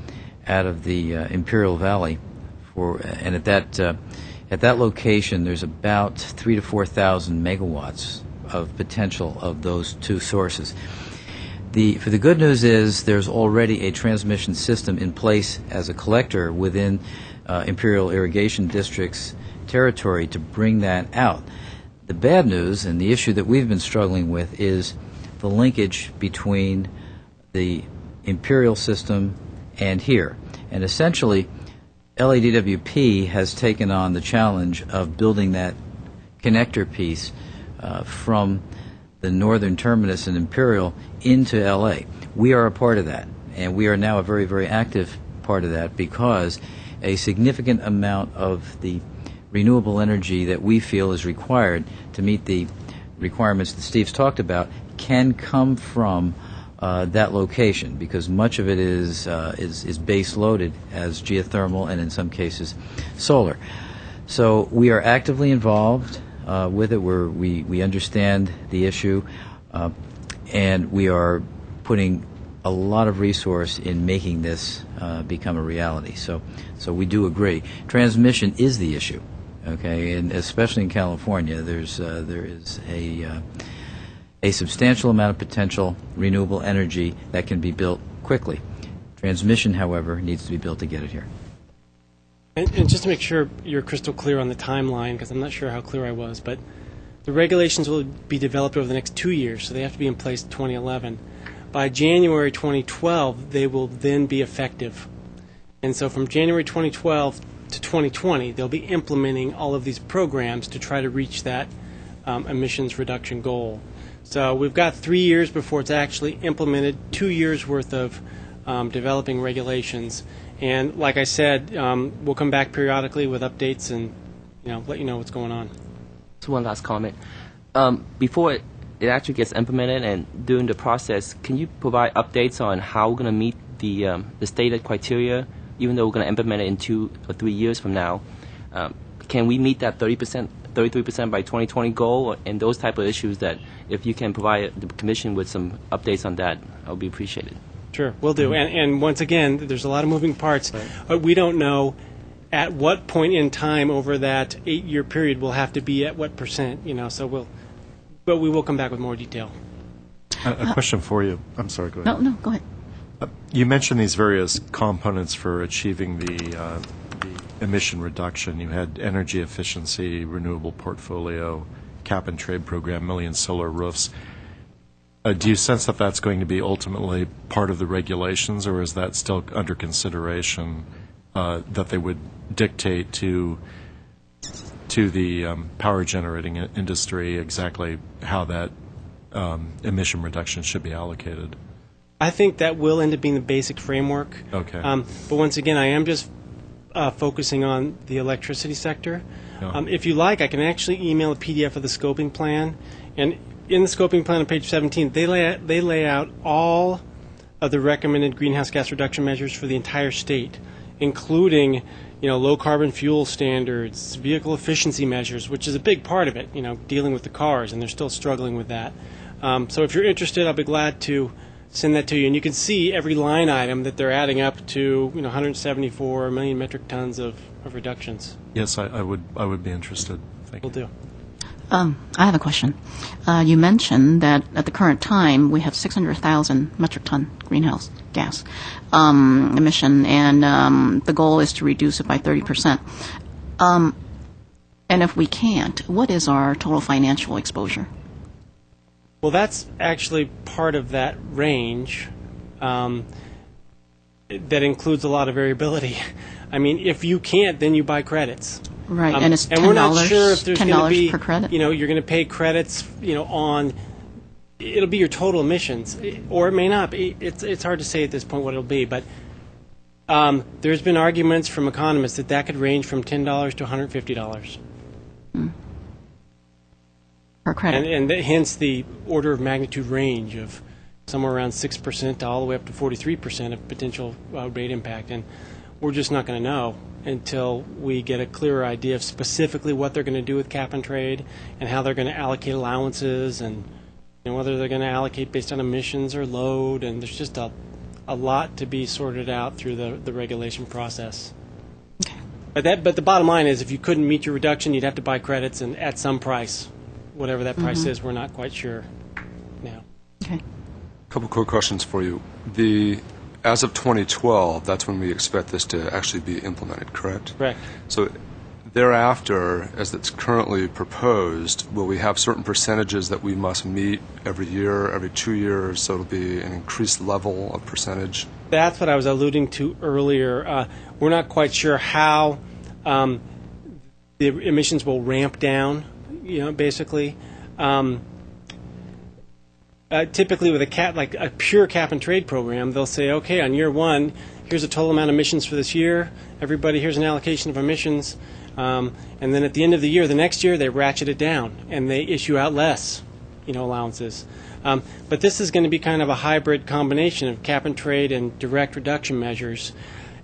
out of the Imperial Valley, and at that location there's about 3,000 to 4,000 megawatts of potential of those two sources. For the good news is there's already a transmission system in place as a collector within Imperial Irrigation District's territory to bring that out. The bad news, and the issue that we've been struggling with, is the linkage between the Imperial system and here. And essentially, LADWP has taken on the challenge of building that connector piece from the northern terminus in Imperial into LA. We are a part of that, and we are now a very, very active part of that, because a significant amount of the renewable energy that we feel is required to meet the requirements that Steve's talked about can come from that location, because much of it is base loaded as geothermal and in some cases solar. So we are actively involved with it. We understand the issue, and we are putting a lot of resource in making this become a reality. So we do agree. Transmission is the issue, okay, and especially in California, there is a substantial amount of potential renewable energy that can be built quickly. Transmission, however, needs to be built to get it here. And just to make sure you're crystal clear on the timeline, because I'm not sure how clear I was, but The regulations will be developed over the next 2 years, so they have to be in place 2011. By January 2012, they will then be effective. And so from January 2012 to 2020, they'll be implementing all of these programs to try to reach that emissions reduction goal. So we've got 3 years before it's actually implemented, 2 years worth of developing regulations. And like I said, we'll come back periodically with updates and let you know what's going on. So one last comment. Before it actually gets implemented and during the process, can you provide updates on how we're going to meet the stated criteria, even though we're going to implement it in 2 or 3 years from now? Can we meet that 30%, 33% by 2020 goal, and those type of issues that if you can provide the Commission with some updates on that, I would be appreciated. Sure, will do. And once again, there's a lot of moving parts. We don't know at what point in time over that 8-year period we'll have to be at what percent, but we will come back with more detail. A question for you. I'm sorry, go ahead. No, go ahead. You mentioned these various components for achieving the emission reduction. You had energy efficiency, renewable portfolio, cap and trade program, million solar roofs. Do you sense that that's going to be ultimately part of the regulations, or is that still under consideration that they would dictate to the power generating industry exactly how that emission reduction should be allocated? I think that will end up being the basic framework. Okay. But once again, I am just focusing on the electricity sector. Yeah. If you like, I can actually email a PDF of the scoping plan. And in the scoping plan on page 17, they lay out all of the recommended greenhouse gas reduction measures for the entire state, including low carbon fuel standards, vehicle efficiency measures, which is a big part of it, dealing with the cars, and they're still struggling with that. So if you're interested, I'll be glad to send that to you. And you can see every line item that they're adding up to 174 million metric tons of reductions. Yes, I would be interested. Thank you. Will do. I have a question. You mentioned that at the current time we have 600,000 metric ton greenhouse gas emission, and the goal is to reduce it by 30%. And if we can't, what is our total financial exposure? Well, that's actually part of that range that includes a lot of variability. I mean, if you can't, then you buy credits. Right, and it's $10, and we're not sure if there's going to be per credit. You're going to pay credits, on. It'll be your total emissions, or it may not be. It's hard to say at this point what it'll be, but there's been arguments from economists that could range from $10 to $150. Per credit. And hence the order of magnitude range of somewhere around 6% to all the way up to 43% of potential rate impact. And we're just not going to know until we get a clearer idea of specifically what they're going to do with cap and trade and how they're going to allocate allowances and whether they're going to allocate based on emissions or load. And there's just a lot to be sorted out through the regulation process. Okay. But the bottom line is if you couldn't meet your reduction, you'd have to buy credits and at some price. Whatever that price is, we're not quite sure now. Okay. A couple quick questions for you. As of 2012, that's when we expect this to actually be implemented, correct? Correct. So thereafter, as it's currently proposed, will we have certain percentages that we must meet every year, every 2 years, so it'll be an increased level of percentage? That's what I was alluding to earlier. We're not quite sure how the emissions will ramp down, basically. Typically with a pure cap and trade program, they'll say, okay, on year one, here's the total amount of emissions for this year. Everybody, here's an allocation of emissions. And then at the end of the year, the next year, they ratchet it down and they issue out less, allowances. But this is going to be kind of a hybrid combination of cap and trade and direct reduction measures.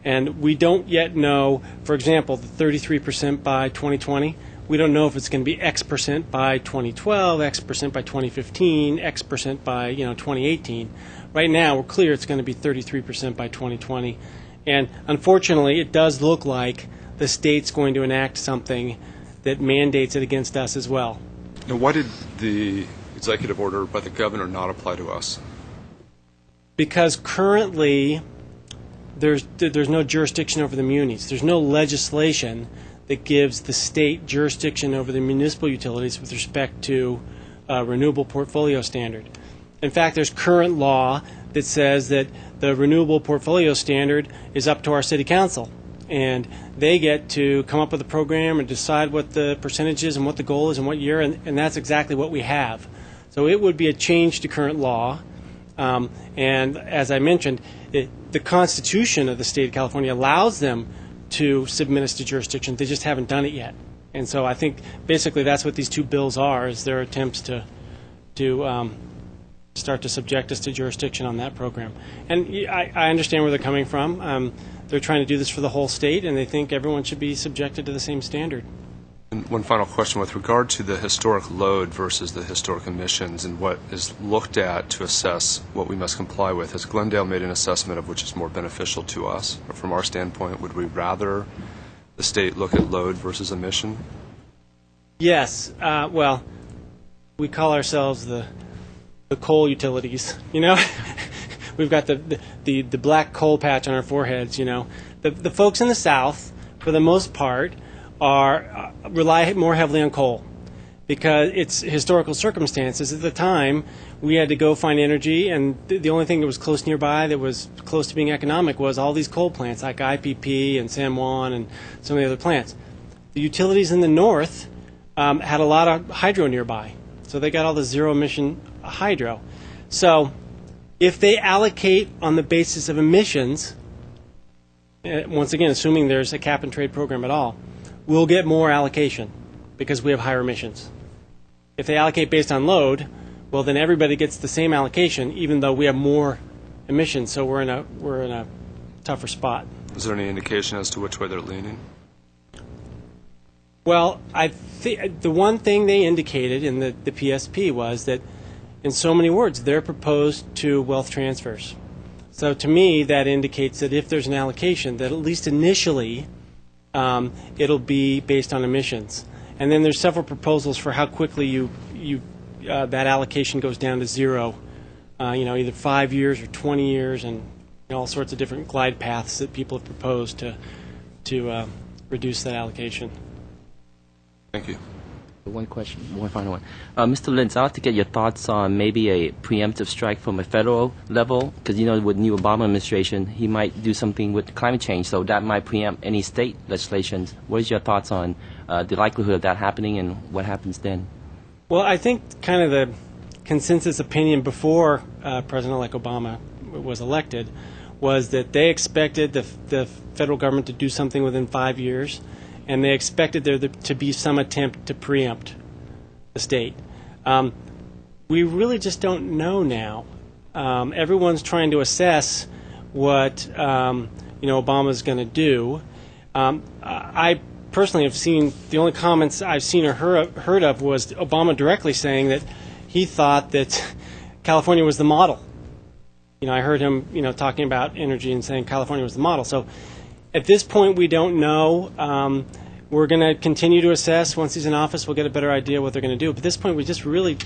And we don't yet know, for example, the 33% by 2020. We don't know if it's going to be X percent by 2012, X percent by 2015, X percent by 2018. Right now, we're clear it's going to be 33% by 2020. And unfortunately, it does look like the state's going to enact something that mandates it against us as well. Now, why did the executive order by the governor not apply to us? Because currently, there's no jurisdiction over the munis. There's no legislation that gives the state jurisdiction over the municipal utilities with respect to renewable portfolio standard. In fact, there's current law that says that the renewable portfolio standard is up to our city council, and they get to come up with a program and decide what the percentage is and what the goal is and what year, and that's exactly what we have. So it would be a change to current law, and as I mentioned, the Constitution of the state of California allows them to submit us to jurisdiction. They just haven't done it yet. And so I think basically that's what these two bills are, is their attempts to start to subject us to jurisdiction on that program. And I understand where they're coming from. They're trying to do this for the whole state, and they think everyone should be subjected to the same standard. And one final question with regard to the historic load versus the historic emissions and what is looked at to assess what we must comply with. Has Glendale made an assessment of which is more beneficial to us? Or from our standpoint, would we rather the state look at load versus emission? Yes. Well, we call ourselves the coal utilities, you know? We've got the black coal patch on our foreheads, you know. The folks in the South, for the most part, rely more heavily on coal because it's historical circumstances. At the time, we had to go find energy, and the only thing that was close nearby that was close to being economic was all these coal plants like IPP and San Juan and some of the other plants. The utilities in the north had a lot of hydro nearby, so they got all the zero-emission hydro. So if they allocate on the basis of emissions, once again, assuming there's a cap-and-trade program at all, we'll get more allocation because we have higher emissions. If they allocate based on load, well, then everybody gets the same allocation, even though we have more emissions. So we're in a tougher spot. Is there any indication as to which way they're leaning? Well, the one thing they indicated in the PSP was that, in so many words, they're proposed to wealth transfers. So to me, that indicates that if there's an allocation, that at least initially, it'll be based on emissions. And then there's several proposals for how quickly that allocation goes down to zero, either 5 years or 20 years, and all sorts of different glide paths that people have proposed to reduce that allocation. Thank you. One question, one final one. Mr. Lintz, I'd like to get your thoughts on maybe a preemptive strike from a federal level, because, with new Obama administration, he might do something with climate change, so that might preempt any state legislations. What is your thoughts on the likelihood of that happening and what happens then? Well, I think kind of the consensus opinion before President-elect Obama was elected was that they expected the federal government to do something within 5 years, and they expected there to be some attempt to preempt the state. We really just don't know now. Everyone's trying to assess what Obama's going to do. I personally have seen, the only comments I've seen or heard of was Obama directly saying that he thought that California was the model. I heard him talking about energy and saying California was the model. So at this point, we don't know. We're going to continue to assess. Once he's in office, we'll get a better idea what they're going to do. But at this point, we just really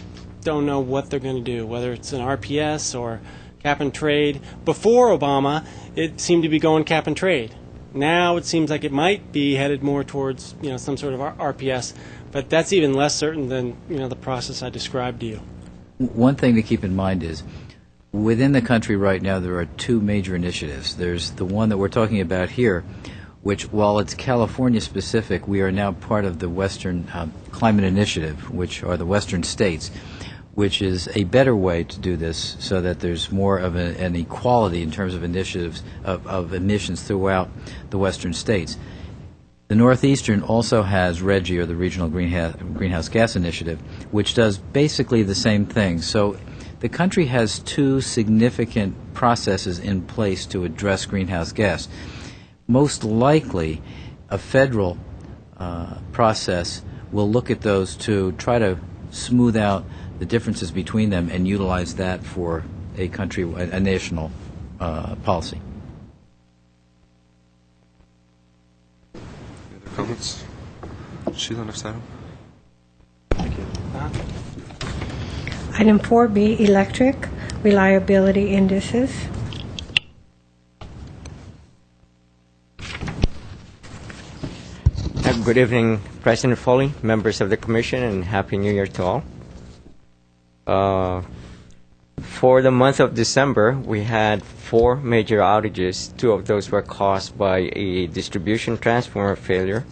don't know what they're going to do, whether it's an RPS or cap and trade. Before Obama, it seemed to be going cap and trade. Now it seems like it might be headed more towards some sort of RPS, but that's even less certain than the process I described to you. One thing to keep in mind is, within the country right now, there are two major initiatives. There's the one that we're talking about here, which, while it's California-specific, we are now part of the Western Climate Initiative, which are the Western states, which is a better way to do this so that there's more of an equality in terms of initiatives of emissions throughout the Western states. The Northeastern also has RGGI, or the Regional Greenhouse Gas Initiative, which does basically the same thing. So the country has two significant processes in place to address greenhouse gas. Most likely, a federal process will look at those to try to smooth out the differences between them and utilize that for a national policy. Any other comments? Sheila, next item. Thank you. Item 4B, electric reliability indices. I have Good evening, President Foley, members of the Commission, and Happy New Year to all. For the month of December, we had 4 major outages. 2 of those were caused by a distribution transformer failure.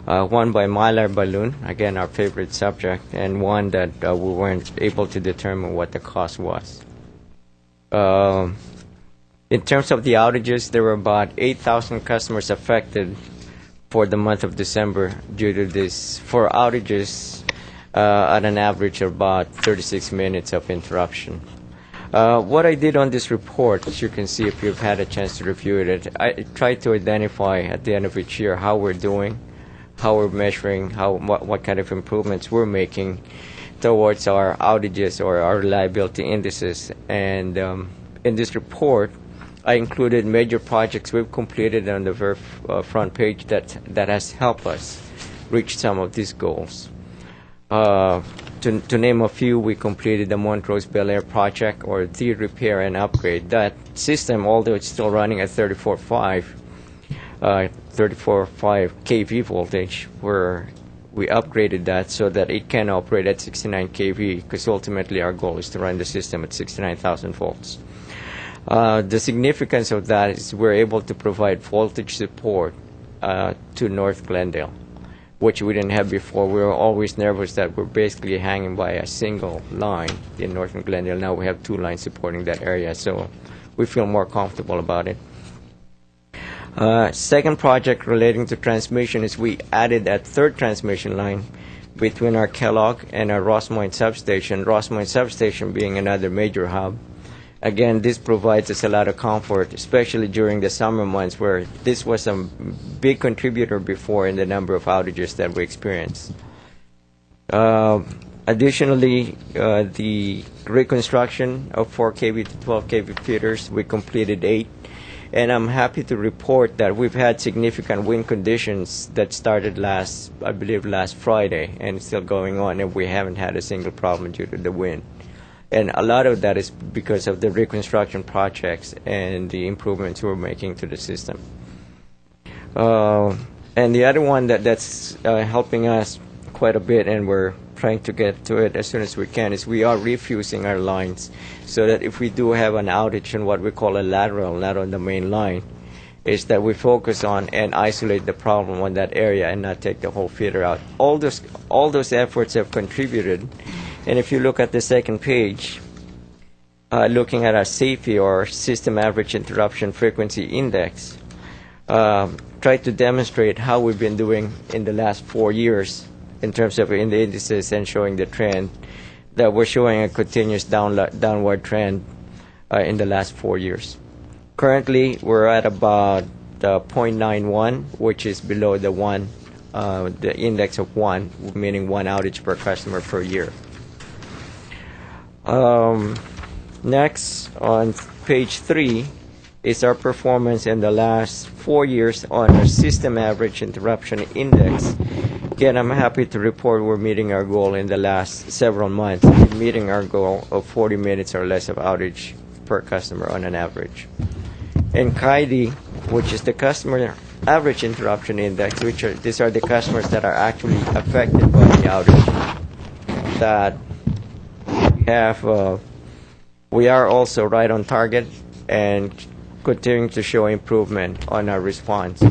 One by Mylar balloon, again our favorite subject, and one that we weren't able to determine what the cause was. In terms of the outages, there were about 8,000 customers affected for the month of December due to this 4 outages at an average of about 36 minutes of interruption. What I did on this report, as you can see if you've had a chance to review it, I tried to identify at the end of each year how we're doing, how we're measuring, what kind of improvements we're making towards our outages or our reliability indices. And in this report, I included major projects we've completed on the very front page that has helped us reach some of these goals. To name a few, we completed the Montrose Bel Air project, or the repair and upgrade. That system, although it's still running at 34.5 kV voltage, we upgraded that so that it can operate at 69 kV, because ultimately our goal is to run the system at 69,000 volts. The significance of that is we're able to provide voltage support to North Glendale, which we didn't have before. We were always nervous that we're basically hanging by a single line in Northern Glendale. Now we have 2 lines supporting that area, so we feel more comfortable about it. Second project relating to transmission is we added that 3rd transmission line between our Kellogg and our Rosemoyne substation, Rosemoyne substation being another major hub. Again, this provides us a lot of comfort, especially during the summer months where this was a big contributor before in the number of outages that we experienced. Additionally, the reconstruction of 4 kV to 12 kV feeders, we completed 8. And I'm happy to report that we've had significant wind conditions that started last Friday, and it's still going on, and we haven't had a single problem due to the wind. And a lot of that is because of the reconstruction projects and the improvements we're making to the system. And the other one that's helping us quite a bit, and we're trying to get to it as soon as we can, is we are refusing our lines so that if we do have an outage in what we call a lateral, not on the main line, is that we focus on and isolate the problem on that area and not take the whole feeder out. All those efforts have contributed. And if you look at the second page, looking at our SAFE, or System Average Interruption Frequency Index, try to demonstrate how we've been doing in the last 4 years in terms of in the indices and showing the trend, that we're showing a continuous downward trend in the last 4 years. Currently, we're at about 0.91, which is below the 1, the index of 1, meaning 1 outage per customer per year. Next, on page 3, is our performance in the last 4 years on our System Average Interruption Index. Again, I'm happy to report we're meeting our goal in the last several months, meeting our goal of 40 minutes or less of outage per customer on an average. And CAIDI, which is the Customer Average Interruption Index, these are the customers that are actually affected by the outage, that we are also right on target and continuing to show improvement on our response.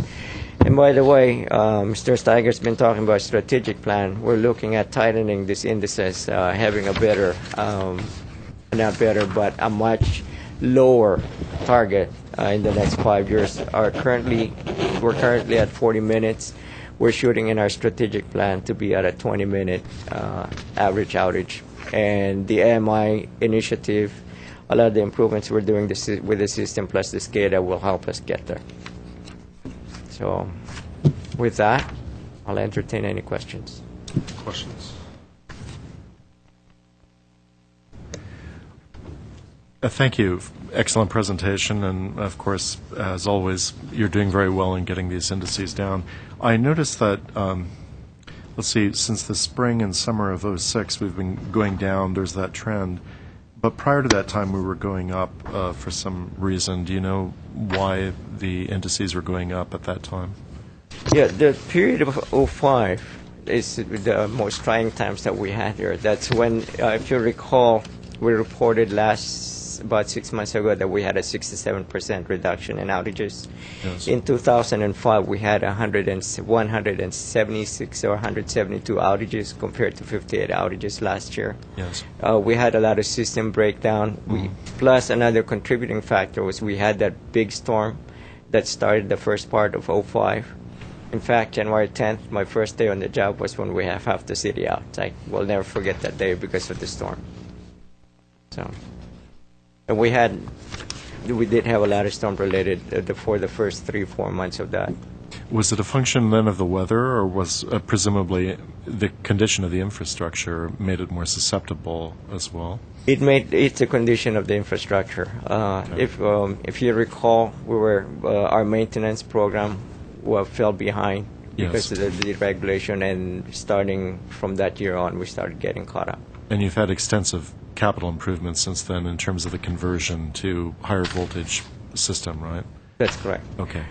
And by the way, Mr. Steiger's been talking about a strategic plan. We're looking at tightening these indices, having a better, not better, but a much lower target in the next 5 years. We're currently at 40 minutes. We're shooting in our strategic plan to be at a 20-minute average outage. And the AMI initiative, a lot of the improvements we're doing with the system plus the SCADA will help us get there. So with that, I'll entertain any questions. Questions? Thank you. Excellent presentation, and of course, as always, you're doing very well in getting these indices down. I noticed that, let's see, since the spring and summer of '06, we've been going down. There's that trend. But prior to that time, we were going up for some reason. Do you know why the indices were going up at that time? Yeah, the period of '05 is the most trying times that we had here. That's when, if you recall, we reported about 6 months ago that we had a 67% reduction in outages. Yes. In 2005, we had 176 or 172 outages compared to 58 outages last year. Yes. We had a lot of system breakdown. Plus, another contributing factor was we had that big storm that started the first part of '05. In fact, January 10th, my first day on the job was when we have half the city out. We'll never forget that day because of the storm. So, and we did have a lot of storm related for the first 3-4 months of that. Was it a function then of the weather, or was presumably the condition of the infrastructure made it more susceptible as well? It's a condition of the infrastructure. Okay. If you recall, our maintenance program fell behind because Yes. of the deregulation, and starting from that year on, we started getting caught up. And you've had extensive capital improvements since then in terms of the conversion to higher voltage system, right? That's correct. Okay.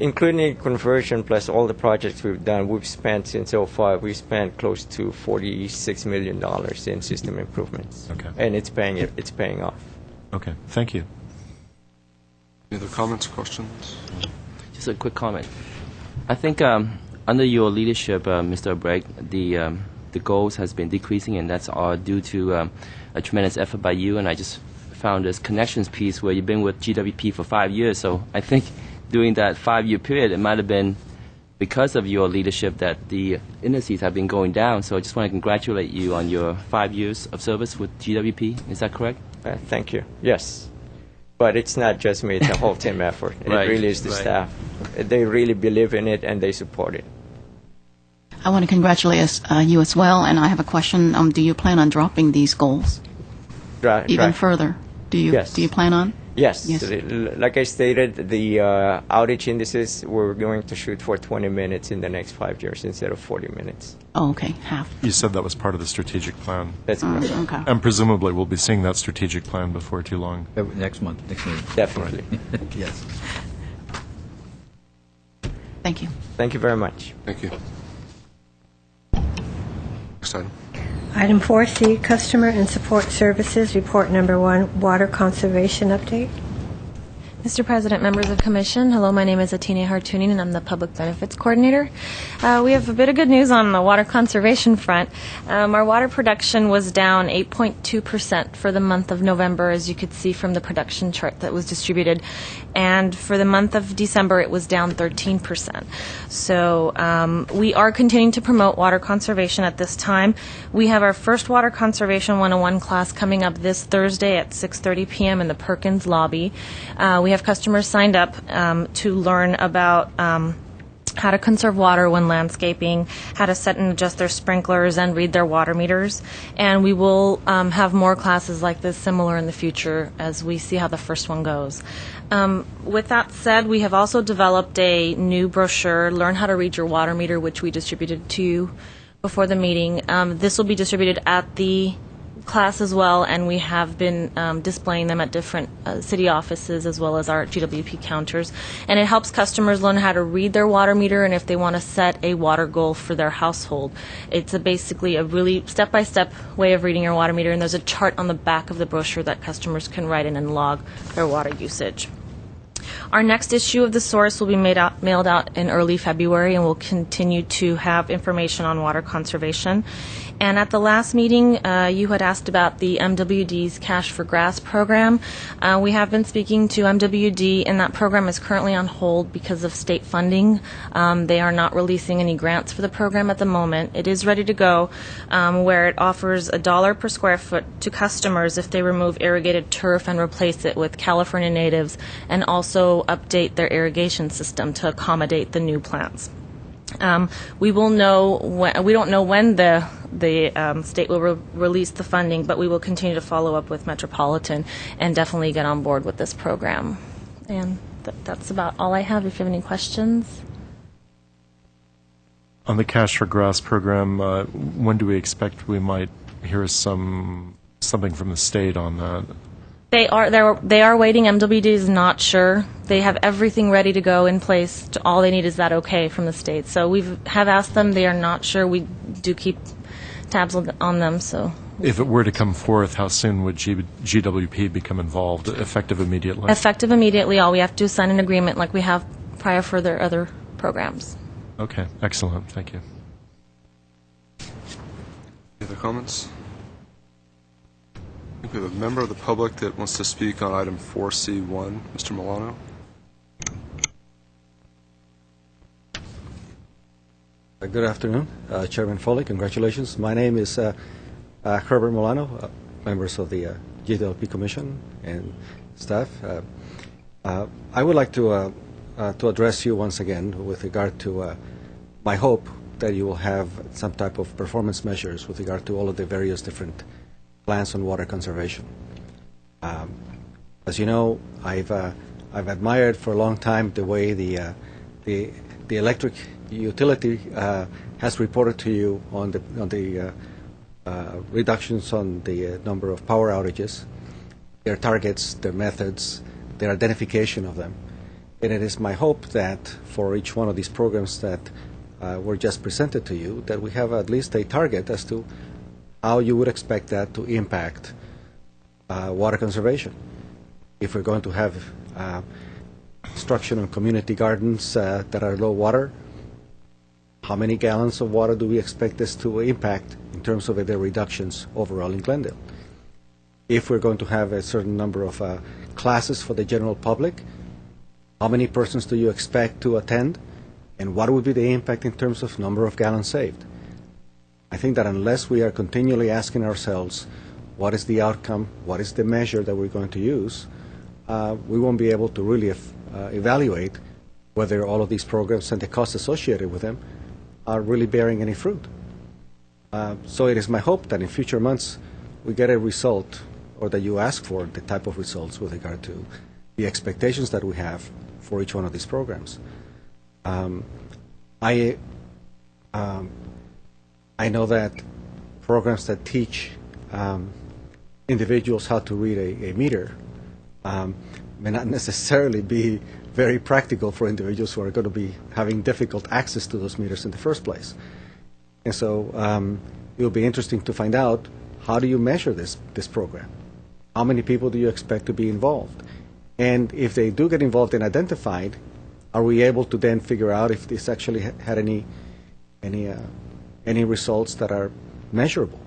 Including conversion plus all the projects we've done, we've spent since '05, we've spent close to $46 million in system improvements. Okay. And it's paying off. Okay. Thank you. Any other comments or questions? Just a quick comment. I think under your leadership, Mr. Bragg, the goals has been decreasing, and that's all due to a tremendous effort by you. And I just found this connections piece where you've been with GWP for 5 years. So I think during that 5-year period, it might have been because of your leadership that the indices have been going down. So I just want to congratulate you on your 5 years of service with GWP. Is that correct? Thank you. Yes. But it's not just me, it's a whole team effort. Right, It really is the right. staff. They really believe in it and they support it. I want to congratulate you as well, and I have a question. Do you plan on dropping these goals even further? Do you? Yes. Do you plan on? Yes. Yes. Like I stated, the outage indices, we're going to shoot for 20 minutes in the next 5 years instead of 40 minutes. Oh, okay, half. You said that was part of the strategic plan. That's correct. Okay. And presumably we'll be seeing that strategic plan before too long. Next month, next meeting. Definitely. Yes. Thank you. Thank you very much. Thank you. Next item. Item 4C, Customer and Support Services, Report Number 1, Water Conservation Update. Mr. President, members of Commission, hello, my name is Atina Hartounin, and I'm the Public Benefits Coordinator. We have a bit of good news on the water conservation front. Our water production was down 8.2% for the month of November, as you could see from the production chart that was distributed. And for the month of December, it was down 13%. So we are continuing to promote water conservation at this time. We have our first Water Conservation 101 class coming up this Thursday at 6:30 p.m. in the Perkins lobby. We have customers signed up to learn about how to conserve water when landscaping, how to set and adjust their sprinklers, and read their water meters. And we will have more classes like this similar in the future as we see how the first one goes. With that said, we have also developed a new brochure, Learn How to Read Your Water Meter, which we distributed to you before the meeting. This will be distributed at the class as well, and we have been displaying them at different city offices as well as our GWP counters. And it helps customers learn how to read their water meter and if they want to set a water goal for their household. It's basically a really step-by-step way of reading your water meter, and there's a chart on the back of the brochure that customers can write in and log their water usage. Our next issue of The Source will be mailed out in early February, and we'll continue to have information on water conservation. And at the last meeting, you had asked about the MWD's Cash for Grass program. We have been speaking to MWD, and that program is currently on hold because of state funding. They are not releasing any grants for the program at the moment. It is ready to go, where it offers $1 per square foot to customers if they remove irrigated turf and replace it with California natives, and also update their irrigation system to accommodate the new plants. We will know we don't know when the state will release the funding, but we will continue to follow up with Metropolitan and definitely get on board with this program. And that's about all I have. If you have any questions. On the Cash for Grass program, when do we expect we might hear something from the state on that? They are waiting. MWD is not sure. They have everything ready to go in place. All they need is that okay from the state. So we have asked them. They are not sure. We do keep tabs on them. So if it were to come forth, how soon would GWP become involved? Effective immediately? Effective immediately. All we have to do is sign an agreement like we have prior for their other programs. Okay, excellent. Thank you. Any other comments? I think we have a member of the public that wants to speak on item 4C1. Mr. Milano. Good afternoon, Chairman Foley. Congratulations. My name is Herbert Milano, members of the GWP Commission and staff. I would like to address you once again with regard to my hope that you will have some type of performance measures with regard to all of the various different plans on water conservation. As you know, I've admired for a long time the way the electric utility has reported to you on the reductions on the number of power outages, their targets, their methods, their identification of them. And it is my hope that for each one of these programs that were just presented to you, that we have at least a target as to how you would expect that to impact water conservation. If we're going to have construction on community gardens that are low water, how many gallons of water do we expect this to impact in terms of the reductions overall in Glendale? If we're going to have a certain number of classes for the general public, how many persons do you expect to attend, and what would be the impact in terms of number of gallons saved? I think that unless we are continually asking ourselves what is the outcome, what is the measure that we're going to use, we won't be able to really evaluate whether all of these programs and the costs associated with them are really bearing any fruit. So it is my hope that in future months we get a result, or that you ask for the type of results with regard to the expectations that we have for each one of these programs. I know that programs that teach individuals how to read a meter may not necessarily be very practical for individuals who are going to be having difficult access to those meters in the first place. And so it will be interesting to find out, how do you measure this program? How many people do you expect to be involved? And if they do get involved and identified, are we able to then figure out if this actually had any results that are measurable?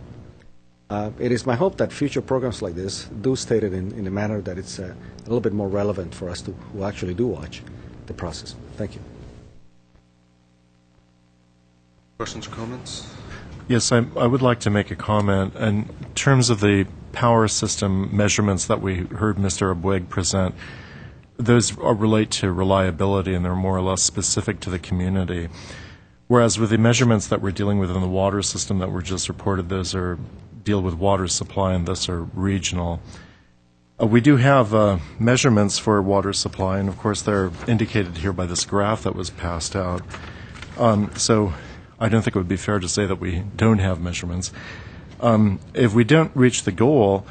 It is my hope that future programs like this do state it in a manner that it's a little bit more relevant for us who actually do watch the process. Thank you. Questions or comments? Yes, I would like to make a comment. In terms of the power system measurements that we heard Mr. Abweg present, those relate to reliability, and they're more or less specific to the community. Whereas with the measurements that we're dealing with in the water system that were just reported, those deal with water supply, and thus are regional. We do have measurements for water supply, and of course they're indicated here by this graph that was passed out. So I don't think it would be fair to say that we don't have measurements. If we don't reach the goal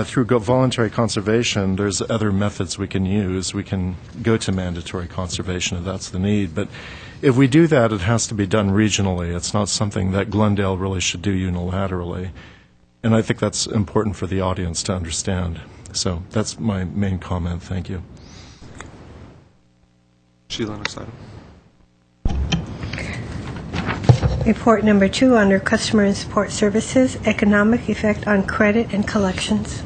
through voluntary conservation, there's other methods we can use. We can go to mandatory conservation if that's the need. But if we do that, it has to be done regionally. It's not something that Glendale really should do unilaterally. And I think that's important for the audience to understand. So that's my main comment. Thank you. Sheila, next item. Report number 2 under Customer and Support Services, Economic Effect on Credit and Collections.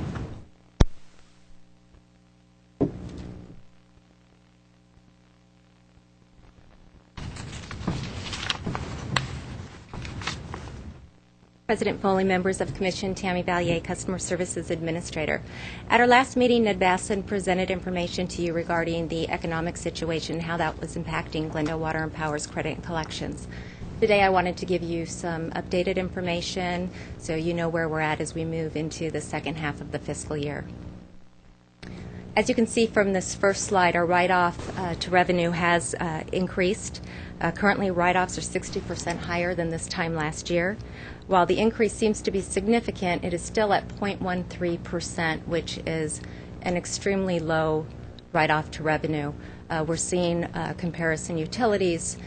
President Foley, members of the Commission, Tammy Valier, Customer Services Administrator. At our last meeting, Ned Basson presented information to you regarding the economic situation, how that was impacting Glendale Water and Power's credit and collections. Today I wanted to give you some updated information so you know where we're at as we move into the second half of the fiscal year. As you can see from this first slide, our write-off to revenue has increased. Currently, write-offs are 60% higher than this time last year. while the increase seems to be significant, it is still at 0.13%, which is an extremely low write-off to revenue. We're seeing comparison utilities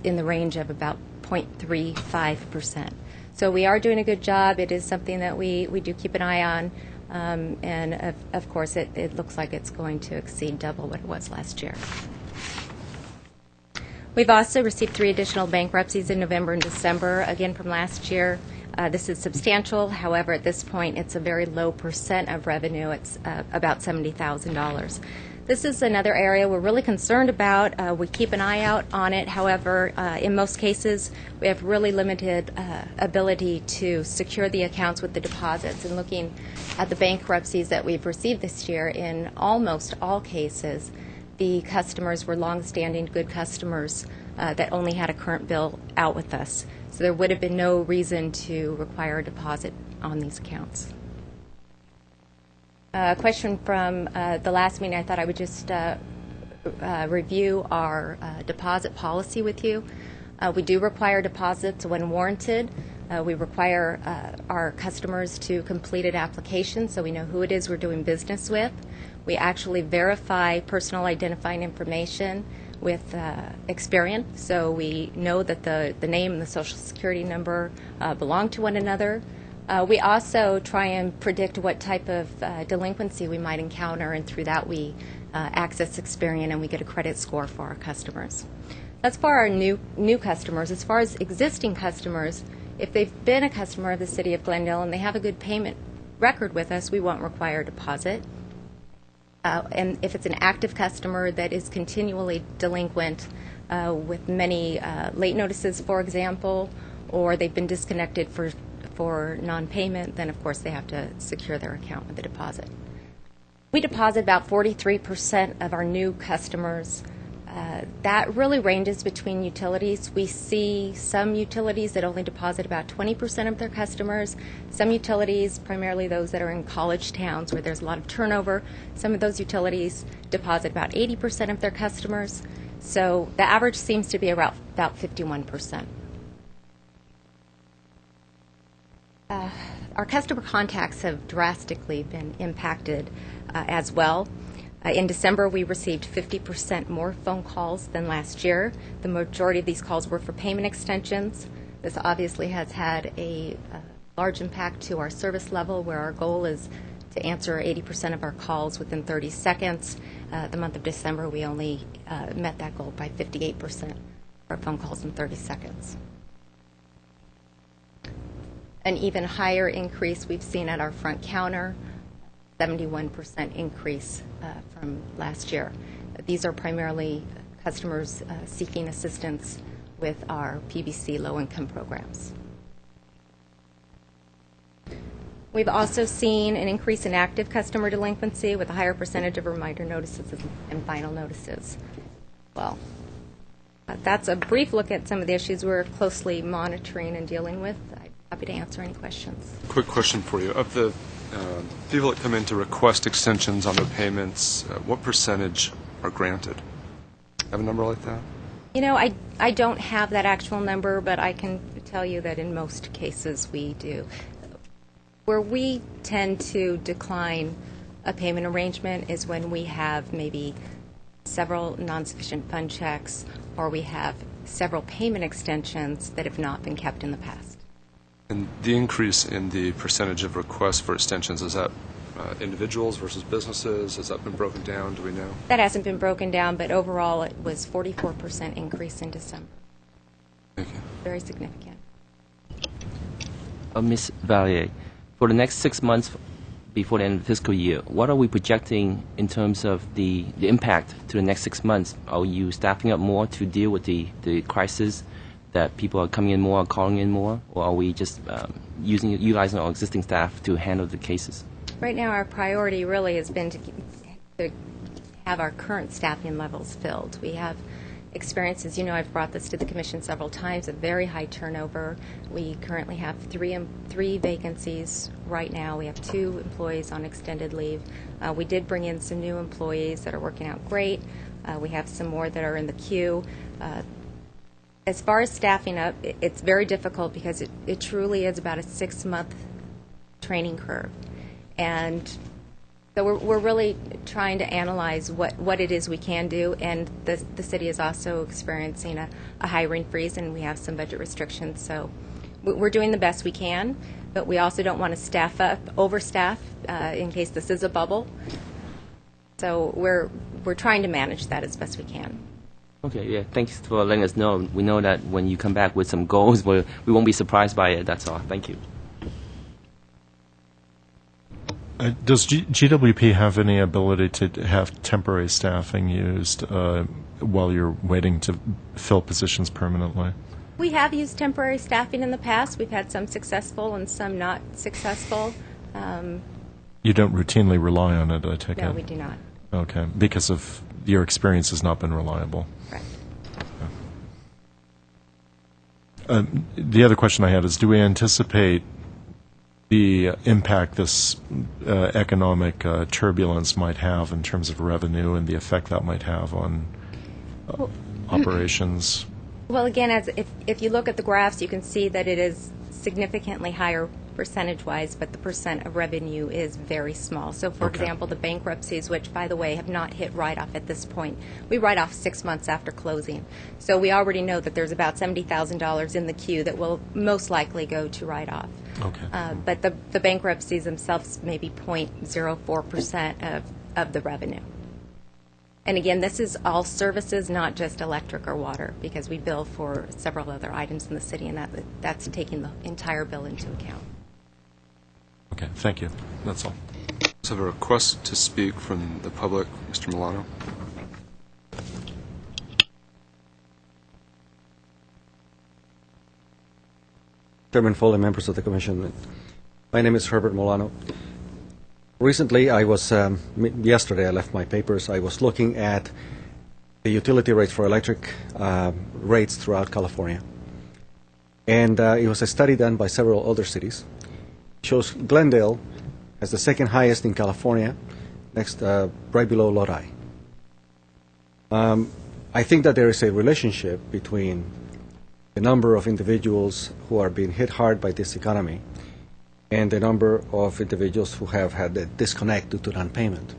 in the range of about 0.35%. So we are doing a good job. It is something that we do keep an eye on, and of course it looks like it's going to exceed double what it was last year. We've also received 3 additional bankruptcies in November and December, again from last year. This is substantial. However, at this point, it's a very low percent of revenue. It's about $70,000. This is another area we're really concerned about. We keep an eye out on it. However, in most cases, we have really limited ability to secure the accounts with the deposits. And looking at the bankruptcies that we've received this year, in almost all cases, the customers were long-standing good customers that only had a current bill out with us. So there would have been no reason to require a deposit on these accounts. A question from the last meeting, I thought I would just review our deposit policy with you. We do require deposits when warranted. We require our customers to complete an application so we know who it is we're doing business with. We actually verify personal identifying information with Experian, so we know that the name and the Social Security number belong to one another. We also try and predict what type of delinquency we might encounter, and through that we access Experian and we get a credit score for our customers. That's for our new customers. As far as existing customers, if they've been a customer of the City of Glendale and they have a good payment record with us, we won't require a deposit. And if it's an active customer that is continually delinquent with many late notices, for example, or they've been disconnected for non-payment, then of course they have to secure their account with a deposit. We deposit about 43% of our new customers. That really ranges between utilities. We see some utilities that only deposit about 20% of their customers. Some utilities, primarily those that are in college towns where there's a lot of turnover, some of those utilities deposit about 80% of their customers. So the average seems to be about 51%. Our customer contacts have drastically been impacted as well. In December, we received 50% more phone calls than last year. The majority of these calls were for payment extensions. This obviously has had a large impact to our service level, where our goal is to answer 80% of our calls within 30 seconds. The month of December, we only met that goal by 58% of our phone calls in 30 seconds. An even higher increase we've seen at our front counter, 71% increase from last year. These are primarily customers seeking assistance with our PBC low-income programs. We've also seen an increase in active customer delinquency with a higher percentage of reminder notices and final notices. Well, that's a brief look at some of the issues we're closely monitoring and dealing with. I'm happy to answer any questions. Quick question for you. Of the people that come in to request extensions on their payments, what percentage are granted? Have a number like that? You know, I don't have that actual number, but I can tell you that in most cases we do. Where we tend to decline a payment arrangement is when we have maybe several non-sufficient fund checks, or we have several payment extensions that have not been kept in the past. And the increase in the percentage of requests for extensions, is that individuals versus businesses? Has that been broken down? Do we know? That hasn't been broken down, but overall it was 44% increase in December. Thank you. Very significant. Ms. Valier, for the next 6 months before the end of the fiscal year, what are we projecting in terms of the impact to the next 6 months? Are you staffing up more to deal with the crisis that people are coming in more, calling in more, or are we just utilizing our existing staff to handle the cases? Right now our priority really has been to have our current staffing levels filled. We have experiences, you know, I've brought this to the Commission several times, a very high turnover. We currently have three vacancies right now. We have 2 employees on extended leave. We did bring in some new employees that are working out great. We have some more that are in the queue. as far as staffing up, it's very difficult because it truly is about a 6-month training curve. And so we're really trying to analyze what it is we can do, and the city is also experiencing a hiring freeze, and we have some budget restrictions. So we're doing the best we can, but we also don't want to overstaff in case this is a bubble. So we're trying to manage that as best we can. Okay, yeah, thanks for letting us know. We know that when you come back with some goals, we won't be surprised by it. That's all. Thank you. Does GWP have any ability to have temporary staffing used while you're waiting to fill positions permanently? We have used temporary staffing in the past. We've had some successful and some not successful. You don't routinely rely on it, I take it? No, we do not. Okay, because of your experience has not been reliable. Right. The other question I had is, do we anticipate the impact this economic turbulence might have in terms of revenue and the effect that might have on operations? Well, again, if you look at the graphs, you can see that it is significantly higher percentage-wise, but the percent of revenue is very small. So, for example, the bankruptcies, which, by the way, have not hit write-off at this point. We write off 6 months after closing. So we already know that there's about $70,000 in the queue that will most likely go to write-off. Okay. But the bankruptcies themselves may be 0.04% of the revenue. And again, this is all services, not just electric or water, because we bill for several other items in the city, and that's taking the entire bill into account. Okay, thank you. That's all. So I have a request to speak from the public. Mr. Milano. Chairman Foley, members of the Commission, my name is Herbert Milano. Recently, yesterday I left my papers. I was looking at the utility rates for electric rates throughout California. And it was a study done by several other cities. It shows Glendale has the second highest in California, next right below Lodi. I think that there is a relationship between the number of individuals who are being hit hard by this economy and the number of individuals who have had a disconnect due to non-payment.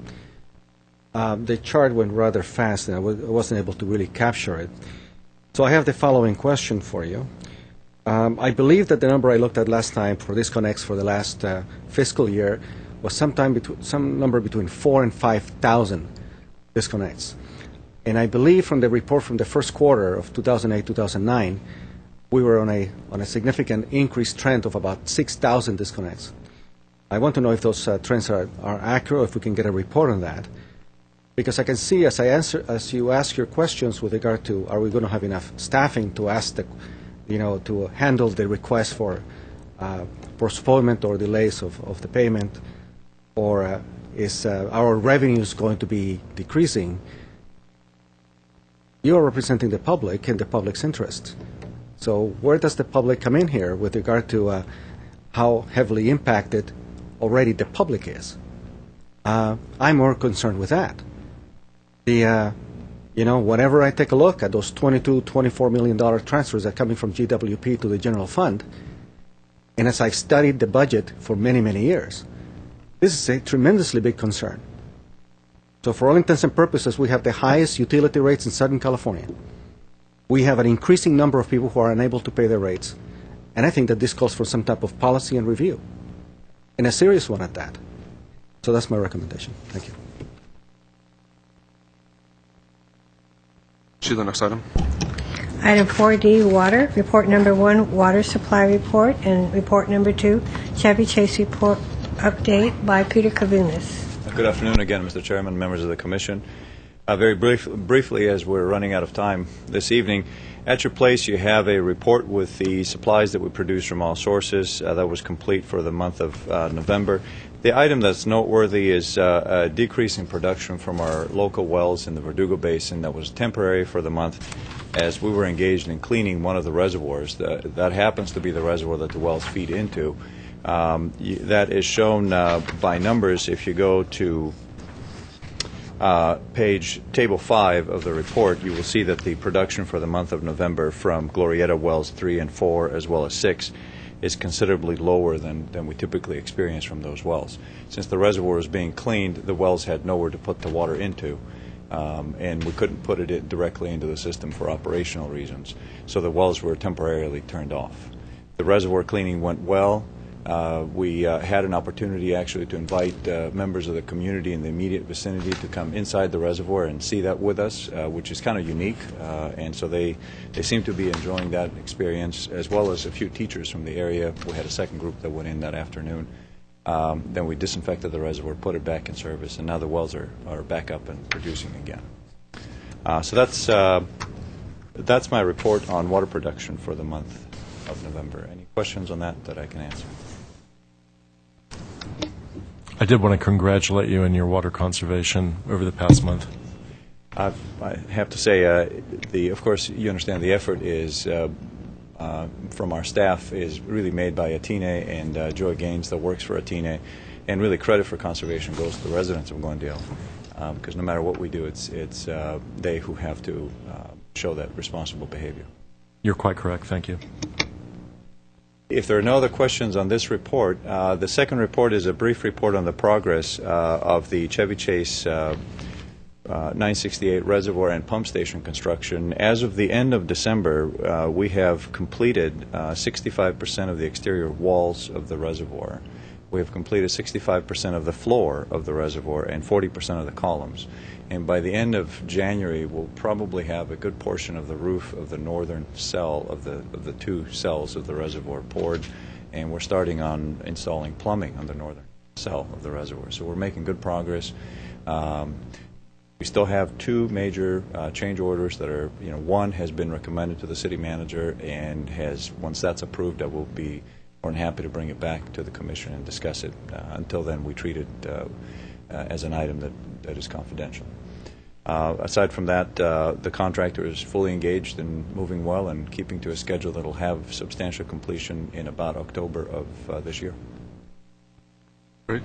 The chart went rather fast, and I wasn't able to really capture it. So I have the following question for you. I believe that the number I looked at last time for disconnects for the last fiscal year was some number between 4,000 and 5,000 disconnects. And I believe from the report from the first quarter of 2008-2009, we were on a significant increased trend of about 6,000 disconnects. I want to know if those trends are accurate, if we can get a report on that. Because I can see as you ask your questions with regard to are we going to have enough staffing to ask to handle the request for postponement or delays of the payment, or is our revenues going to be decreasing? You are representing the public and the public's interest. So where does the public come in here with regard to how heavily impacted already the public is? I'm more concerned with that. Whenever I take a look at those $24 million transfers that are coming from GWP to the general fund, and as I've studied the budget for many, many years, this is a tremendously big concern. So for all intents and purposes, we have the highest utility rates in Southern California. We have an increasing number of people who are unable to pay their rates, and I think that this calls for some type of policy and review, and a serious one at that. So that's my recommendation. Thank you. Sheila, next item. Item 4D, water. Report number 1, water supply report, and report number 2, Chevy Chase report update by Peter Kavunas. Good afternoon again, Mr. Chairman, members of the Commission. Very briefly, as we're running out of time this evening, at your place you have a report with the supplies that we produce from all sources. That was complete for the month of November. The item that's noteworthy is a decrease in production from our local wells in the Verdugo Basin that was temporary for the month as we were engaged in cleaning one of the reservoirs. That happens to be the reservoir that the wells feed into. That is shown by numbers if you go to Table 5 of the report, you will see that the production for the month of November from Glorieta wells 3 and 4 as well as 6 is considerably lower than we typically experience from those wells. Since the reservoir was being cleaned, the wells had nowhere to put the water into, and we couldn't put it directly into the system for operational reasons, so the wells were temporarily turned off. The reservoir cleaning went well. We had an opportunity actually to invite members of the community in the immediate vicinity to come inside the reservoir and see that with us, which is kind of unique, and so they seem to be enjoying that experience, as well as a few teachers from the area. We had a second group that went in that afternoon. Then we disinfected the reservoir, put it back in service, and now the wells are back up and producing again. So that's my report on water production for the month of November. Any questions on that I can answer? I did want to congratulate you on your water conservation over the past month. I have to say, of course, you understand the effort is from our staff is really made by Atine and Joy Gaines that works for Atine, and really credit for conservation goes to the residents of Glendale, because no matter what we do, it's they who have to show that responsible behavior. You're quite correct. Thank you. If there are no other questions on this report, the second report is a brief report on the progress of the Chevy Chase 968 reservoir and pump station construction. As of the end of December, we have completed 65% of the exterior walls of the reservoir. We have completed 65% of the floor of the reservoir and 40% of the columns. And by the end of January, we'll probably have a good portion of the roof of the northern cell of the two cells of the reservoir poured, and we're starting on installing plumbing on the northern cell of the reservoir. So we're making good progress. We still have two major change orders that are, one has been recommended to the city manager, and once that's approved, I will be more than happy to bring it back to the commission and discuss it. Until then, we treat it as an item that is confidential. Aside from that, the contractor is fully engaged and moving well and keeping to a schedule that will have substantial completion in about October of this year. Great.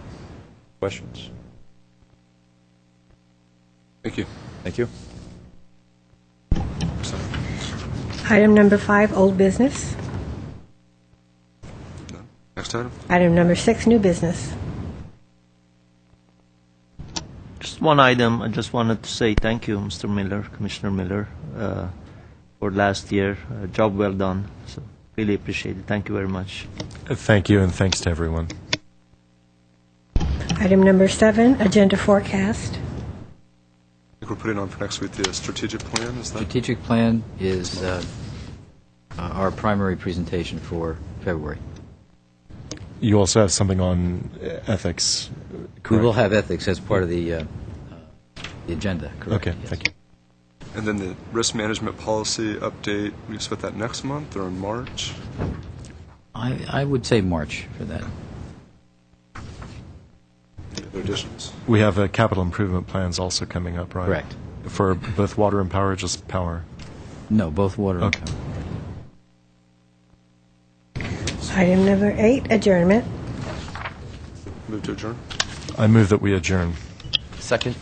Questions? Thank you. Thank you. Item number 5, old business. Next item. Item number 6, new business. Just one item. I just wanted to say thank you, Mr. Miller, Commissioner Miller, for last year. Job well done. So really appreciate it. Thank you very much. Thank you, and thanks to everyone. Item number 7, agenda forecast. I think we're putting on for next week the strategic plan. Is that? Strategic plan is our primary presentation for February. You also have something on ethics, correct? We will have ethics as part of the agenda, correct? Okay, yes. thank you. And then the risk management policy update, we expect that next month or in March? I would say March for that. Other additions? We have capital improvement plans also coming up, right? Correct. For both water and power, or just power? No, both water Okay. and power. Item number 8, adjournment. Move to adjourn. I move that we adjourn. Second.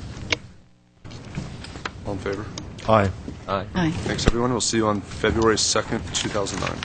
All in favor? Aye. Aye. Aye. Thanks, everyone. We'll see you on February 2nd, 2009.